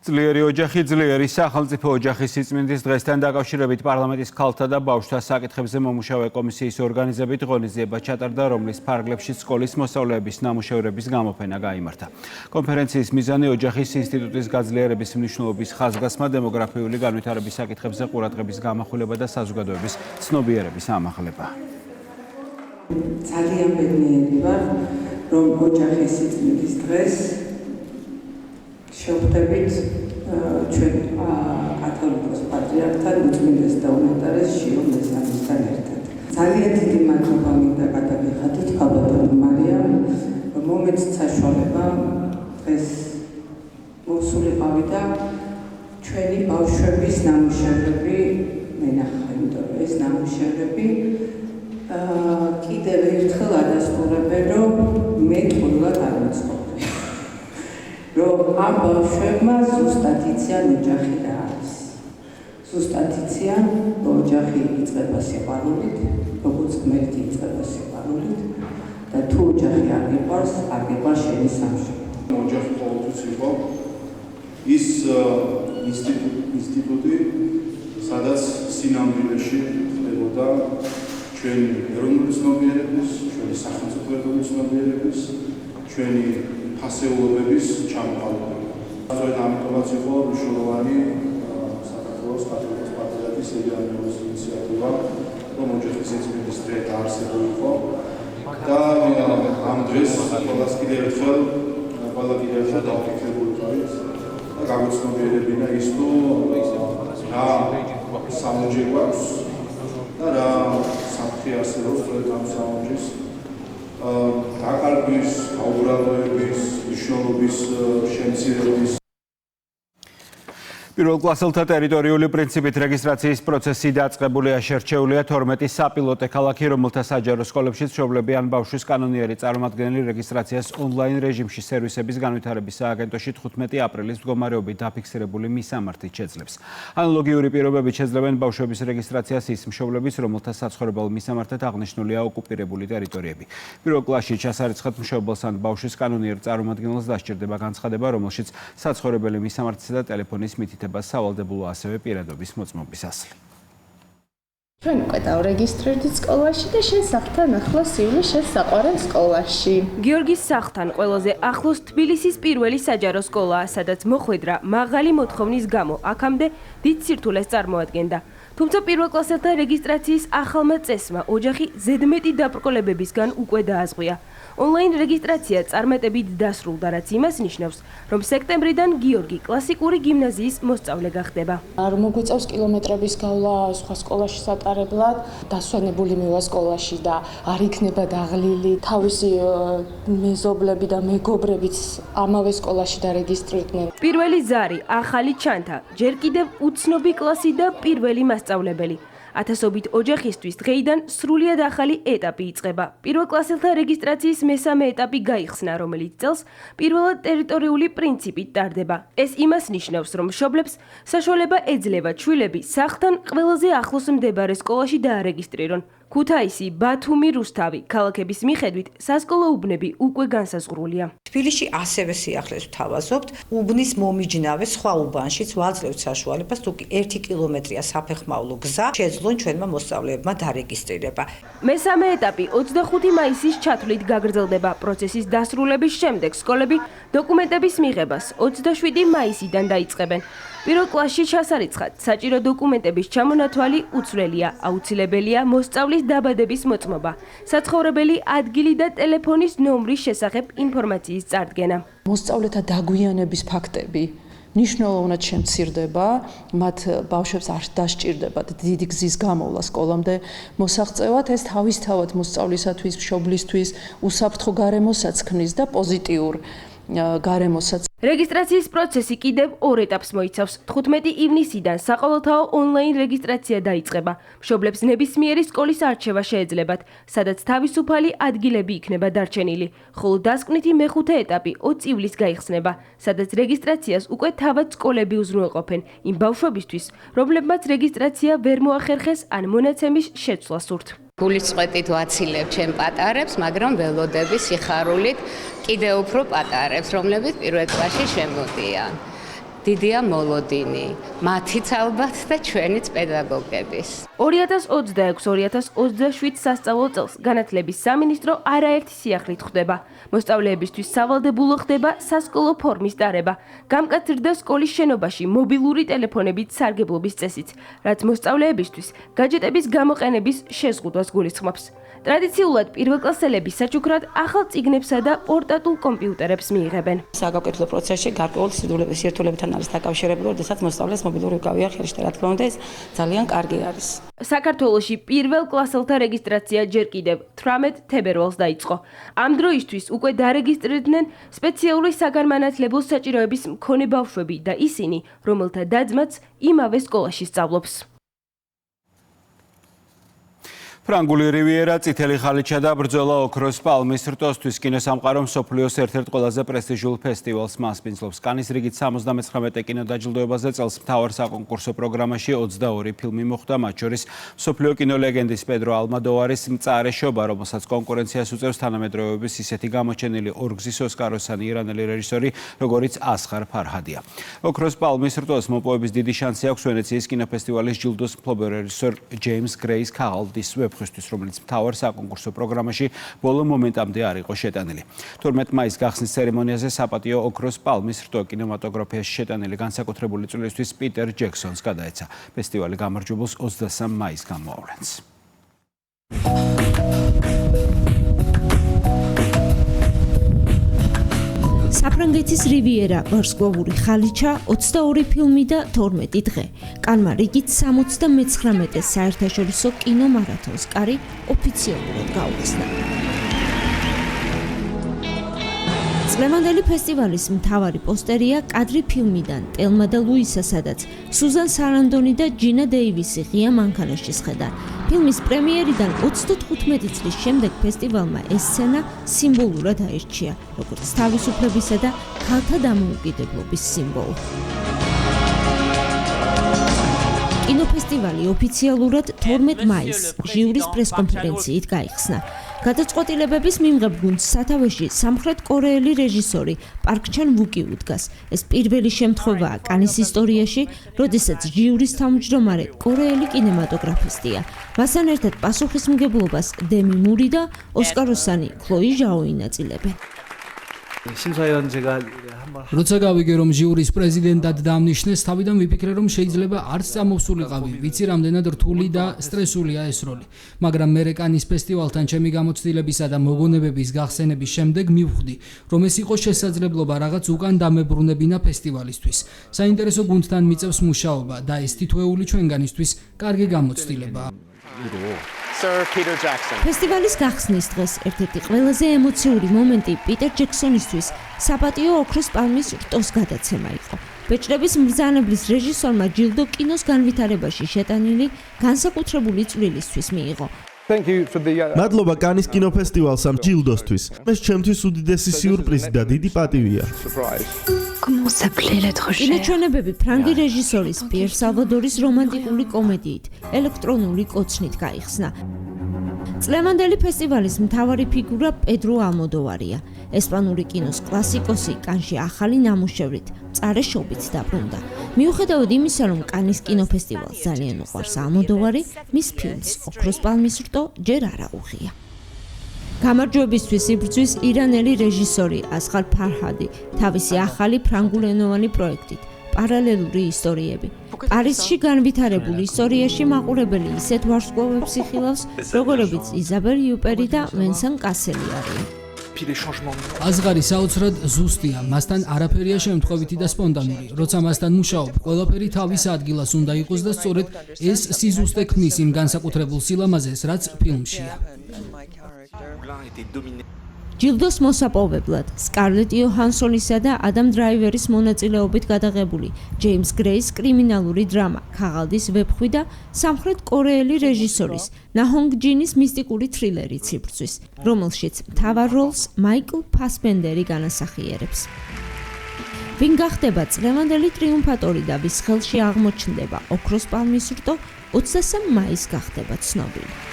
ძლიერი ოჯახი, ძლიერი სახელმწიფო ოჯახის სიწმინდის დღესთან დაკავშირებით პარლამენტის ქალთა და ბავშვთა საკითხებზე მომუშავე კომისიის ორგანიზებით ღონისძიება ჩატარდა, რომლის ფარგლებში სკოლის მოსწავლეების ნამუშევრების გამოფენა გაიმართა. კონფერენციის მიზანი ოჯახის ინსტიტუტის გაძლიერების მნიშვნელობის ხაზგასმა, დემოგრაფიული განვითარების საკითხებზე ყურადღების გამახვილება და საზოგადოების ცნობიერების ამაღლება. ძალიან ბედნიერი ვარ, რომ ოჯახის სიწმინდის დღეს შევხვდებით ჩვენ კათოლიკოს პატრიარქთან, უწმინდეს და უნეტარეს შიო მესამისთან ერთად. ძალიან დიდი მადლობა მინდა გადაგიხადოთ ქალბატონ მარიამ, რომ მომეცით საშუალება დღეს მოსულიყავი და ჩვენი ბავშვების ნამუშევრები მენახა, იმიტომ რომ ეს ნამუშევრები კიდევ ერთხელ ადასტურებენ, რომ მე თულად არ ვიცნობ. რომ ამ ბავშვებმა ზუსტად იციან ოჯახი რა არის. ზუსტად იციან, რომ ოჯახი იწყება სიყვარულით, როგორც ღმერთი იწყება სიყვარულით და თუ ოჯახი არ გიყვარს, არ გიყვარს შენი სამშობლო. ოჯახი ყოველთვის იყო ის ინსტიტუტი, სადაც სინამდვილეში ხდებოდა ჩვენი ეროვნული ცნობიერების, ჩვენი სახელმწიფო ცნობიერების, ჩვენი ფასეულობების ჩამოყალიბება. სწორედ ამიტომაც იყო მნიშვნელოვანი საქართველოს პატრიოტის პარტიის იდეალურ ინიციატივა, რომ ოჯახის ეწმიდის დღე დაარსებულიყო და ამ დღეს ყველას კიდევ ერთხელ დავფიქრებული ვართ და გაგვეცნობიერებინა ის თუ რა სამოჯი გვაქვს და რა საფრთხე არსებობს სწორედ ამ სამოჯის დაკარგვის, აუბრალოების, მნიშვნელობის შემცირების პირველ კლასელთა ტერიტორიული პრინციპით რეგისტრაციის პროცესი დაწყებულია. შერჩეულია 12 საპილოტე ქალაქი, რომელთა საჯარო სკოლებში მშობლები ან ბავშვის კანონიერი წარმომადგენელი რეგისტრაციას ონლაინ რეჟიმში სერვისების განვითარების სააგენტოში 15 აპრილის მდგომარეობით დაფიქსირებული მისამართით შეძლებს. ანალოგიური პირობებით შეძლებენ ბავშვების რეგისტრაციას ის მშობლებიც, რომელთა საცხოვრებელ მისამართად აღნიშნულია ოკუპირებული ტერიტორიები. პირველ კლასში ჩასარიცხად მშობელს ან ბავშვის კანონიერ წარმომადგენელს დასჭირდება განცხადება, რომელშიც საცხოვრებელი მისამართისა და ტელეფონის მითითება სავალდებულო ასევე პირადობის მოწმობის ასლი. ჩვენ უკვე დავრეგისტრირდით სკოლაში და შენ სახლთან ახლოს ივლი შენ საყვარელ სკოლაში. გიორგის სახლთან ყველაზე ახლოს თბილისის პირველი საჯარო სკოლაა, სადაც მოხვედრა მაღალი მოთხოვნის გამო აქამდე დიდ სირთულეს წარმოადგენდა. თუმცა პირველ კლასელთა რეგისტრაციის ახალმა წესმა ოჯახი ზედმეტი დაბრკოლებებისგან უკვე დააზღვია. ონლაინ რეგისტრაცია წარმატებით დასრულდა, რაც იმას ნიშნავს, რომ სექტემბრიდან გიორგი კლასიკური გიმნაზიის მოსწავლე გახდება. არ მოგვიწევს კილომეტრების გავლა სხვა სკოლაში სატარებლად, დასვენებული მივა სკოლაში და არ იქნება დაღლილი. თავისი მეზობლები და მეგობრებიც ამავე სკოლაში დარეგისტრირდნენ. პირველი ზარი, ახალი ჩანთა, ჯერ კიდევ უცნობი კლასი და პირველი მასწავლებელი. ათასობით ოჯახისთვის დღეიდან სრულიად ახალი ეტაპი იწყება. პირველ კლასელთა რეგისტრაციის მესამე ეტაპი გაიხსნა, რომელიც წელს პირველად ტერიტორიული პრინციპით ტარდება. ეს იმას ნიშნავს, რომ მშობლებს საშუალება ეძლევა ჩვილები სახლთან ყველაზე ახლოს მდებარე სკოლაში დაარეგისტრირონ. ქუთაისი, ბათუმი, რუსთავი ქალაქების მიხედვით სასკოლო უბნები უკვე განსაზღვრულია. თბილისში ასევე სიახლეს ვთავაზობთ, უბნის მომიჯნავე სხვა უბანშიც ვაძლევთ საშუალებას, თუ 1 კილომეტრია საფეხმავლო გზა შეძლონ ჩვენმა მოსწავლეებმა დარეგისტრირება. მესამე ეტაპი 25 მაისის ჩათვლით გაგრძელდება. პროცესის დასრულების შემდეგ სკოლები დოკუმენტების მიღებას 27 მაისიდან დაიწყებენ. პირველ კლასში ჩასარიცხად საჭირო დოკუმენტების ჩამონათვალი უცვლელია, აუცილებელია მოსწავლის დაბადების მოწმობა, საცხოვრებელი ადგილი და ტელეფონის ნომრის შესახებ ინფორმაციის წარდგენა. მოსწავლეთა დაგვიანების ფაქტები მნიშვნელოვნად შემცირდება, მათ ბავშვებს არ დასჭირდებათ დიდი გზის გამოვლა სკოლამდე მოსაღწევად, ეს თავისთავად მოსწავლისათვის, მშობლისთვის უსაფრთხო გარემოსაც ქმნის და პოზიტიურ გარემოსაც. რეგისტრაციის პროცესი კიდევ 2 ეტაპს მოიცავს. 15 ივნისიდან საყოველთაო ონლაინ რეგისტრაცია დაიწყება. მშობლებს ნებისმიერი სკოლის არჩევა შეეძლებათ, სადაც თავისუფალი ადგილები იქნება დარჩენილი. ხოლო დასკვნითი მეხუთე ეტაპი 20 ივლისს გაიხსნება, სადაც რეგისტრაციას უკვე თავად სკოლები უზრუნველყოფენ იმ ბავშვებისთვის, რომლებმაც რეგისტრაცია ვერ მოახერხეს ან მონაცემის შეცვლა სურთ. გულისწყეტით ვაცილებ ჩემ პატარებს, მაგრამ ველოდები სიხარულით კიდევ უფრო პატარებს, რომლებიც პირველ კლასში შემოდიან. დიდია მოლოდინი, მათიც ალბათ და ჩვენიც პედაგოგების. 2026-2027 სასწავლო წელს განათლების სამინისტრო არაერთი სიახლით ხვდება. მოსწავლეებისთვის სავალდებულო ხდება სასკოლო ფორმის დარება. გამკაცრდა სკოლის შენობაში მობილური ტელეფონებით სარგებლობის წესიც, რაც მოსწავლეებისთვის გაჯეტების გამოყენების შეზღუდვას გულისხმობს. ტრადიციულად პირველკლასელები საჩუქრად ახალ წიგნებსა და პორტატულ კომპიუტერებს მიიღებენ. საგაკეთლო პროცესში გარკვეული სირთულებთან არის დაკავშირებული, როდესაც მოსწავლეს მობილური გავია ხელში და რა თქმა უნდა ეს ძალიან კარგი არის. საქართველოში პირველ კლასელთა რეგისტრაცია ჯერ კიდევ 18 თებერვალს დაიწყო. ამ დროისთვის უკვე დარეგისტრირდნენ სპეციალური საგანმანათლებლო საჭიროების მქონე ბავშვები და ისინი, რომელთა და-ძმაც იმავე სკოლაში სწავლობს. ფრანგული რივიერა, წითელი ხალიჩა და ბრძოლა ოქროს პალმის რტოსთვის კინოსამყარო მსოფლიოს ერთ-ერთ ყველაზე პრესტიჟულ ფესტივალს მასპინძლობს. კანის რიგით 79 კინოდაჯილდოებაზე წელს მთავარ საკონკურსო პროგრამაში 22 ფილმი მოხვდა, მათ შორის მსოფლიო კინოლეგენდის პედრო ალმოდოვარის მწარე შობა, რომელსაც კონკურენციას უწევს თანამედროვეობის ისეთი გამოჩენილი ორგზის ოსკაროსანი ირანელი რეჟისორი, როგორიც ასხარ ფარჰადია. ოქროს პალმის რტოს მოპოვების დიდი შანსი აქვს ვენეციის კინოფესტივალის ჯილდოს მფლობელ რეჟისორ ჯეიმს გრეის ქაღალდის საფრთხისთვის, რომელიც მთავარ საკონკურსო პროგრამაში ბოლო მომენტამდე არ იყო შეტანილი. 12 მაისს გახსნის ცერემონიაზე საპატიო ოქროს პალმის რტო კინემატოგრაფიაში შეტანილი განსაკუთრებული წვლილისთვის პიტერ ჯექსონს გადაეცა. ფესტივალი გამარჯვებულს 23 მაისს გამოავლენს. საფრანგეთის რივიერა, ვარსკვლავური ხალიჩა, 22 ფილმი და 12 დღე. კანმა რიგით 79-ე საერთაშორისო კინომარათონს კარი ოფიციალურად გაუხსნა. წლევანდელი ფესტივალის მთავარი პოსტერია კადრი ფილმიდან ტელმა და ლუისა, სადაც სუზან სარანდონი და ჯინა დეივისი ღია მანქანაში შეხედან. ფილმის პრემიერიდან 35 წლის შემდეგ ფესტივალმა ეს სცენა სიმბოლურად აირჩია, როგორც თავისუფლებისა და ქალთა დამოუკიდებლობის სიმბოლო. კინოფესტივალი ოფიციალურად 12 მაისს ჟიურის პრესკონფერენციით გაიხსნა. გადაწყვეტილებების მიმღებ გუნდს სათავეში სამხრეთ კორეელი რეჟისორი პარკ ჩან ვუკი უდგას. ეს პირველი შემთხვევაა კანის ისტორიაში, როდესაც ჟიურის თავმჯდომარე კორეელი კინემატოგრაფისტია. მასთან ერთად პასუხისმგებლობას დემი მური და ოსკაროსანი ქლოი ჟაო ინაწილებენ. როცა გავიგე რომ ჟიურის პრეზიდენტად დამნიშნეს, თავიდან ვიფიქრე რომ შეიძლება არც წამოვსულიყავი, ვიცი რამდენად რთული და სტრესულია ეს როლი. მაგრამ მე კანის ფესტივალთან ჩემი გამოცდილებისა და მოგონებების გახსენების შემდეგ მივხვდი, რომ ეს იყო შესაძლებლობა რაღაც უკან დამებრუნებინა ფესტივალისთვის. საინტერესო გუნდთან მიწევს მუშაობა და ეს თითოეული ჩვენგანისთვის კარგი გამოცდილებაა. ფესტივალის გახსნის დღეს ერთ-ერთი ყველაზე ემოციური მომენტი პიტერ ჯექსონისთვის საპატიო ოქროს პალმის რტოს გადაცემა იყო. ბეჭდების მბრძანებლის რეჟისორმა ჯილდო კინოს განვითარებაში შეტანილი განსაკუთრებული წვლილისთვის მიიღო. მადლობა კანის კინოფესტივალს ამ ჯილდოსთვის. ეს ჩემთვის უდიდესი სიურპრიზი და დიდი პატივია. კინოჩვენებები ფრანგი რეჟისორის პიერ სალვადორის რომანტიკული კომედიით, ელექტრონული კოცნით გაიხსნა. წლევანდელი ფესტივალის მთავარი ფიგურა პედრო ალმოდოვარია. ესპანური კინოს კლასიკოსი კანში ახალი ნამუშევრით მწარე შობით დაბრუნდა. მიუხედავად იმისა, რომ კანის კინოფესტივალს ძალიან უყვარს ალმოდოვარი, მის ფილმს ოქროს პალმის რტო ჯერ არ აუღია. გამარჯვებისთვის იბრძვის ირანელი რეჟისორი ასღარ ფარჰადი თავისი ახალი ფრანგულენოვანი პროექტით პარალელური ისტორიები. პარიზში განვითარებულ ისტორიაში მაყურებელი ისეთ ვარსკვლავებს იხილავს, როგორებიც იზაბელ იუპერი და ვენსან კასელი არიან. აზღარი საოცრად ზუსტია, მასთან არაფერია შემთხვევითი და სპონტანური. როცა მასთან მუშაობ, ყველაფერი თავის ადგილას უნდა იყოს და სწორედ ეს სიზუსტე ქმნის იმ განსაკუთრებულ სილამაზეს, რაც ფილმშია. ჯილდოს მოსაპოვებლად სკარლეტ იოჰანსონისა და ადამ დრაივერის მონაწილეობით გადაღებული ჯეიმს გრეის კრიმინალური დრამა ქაღალდის ვეფხვი და სამხრეთ კორეელი რეჟისორის ნაჰონგ ჯინის მისტიკური თრილერი ციბრძვის, რომელშიც მთავარ როლს მაიკლ ფასბენდერი განასახიერებს. ვინ გახდება წლევანდელი ტრიუმფატორი და ვის ხელში აღმოჩნდება ოქროს პალმის რტო, 23 მაისს გახდება ცნობილი.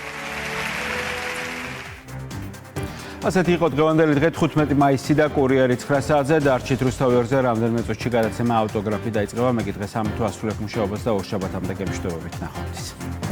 ასეთი იყო დღევანდელი დღე 15 მაისი და კურიერი 9 საათზე დარჩით რუსთავი 2-ზე რამდენიმე წუთში გადაცემა ავტოგრაფი დაიწყება. მე კი დღეს ამით ვასრულებ მუშაობას და ორ შაბათამდე გემშვიდობებით ნახვამდის.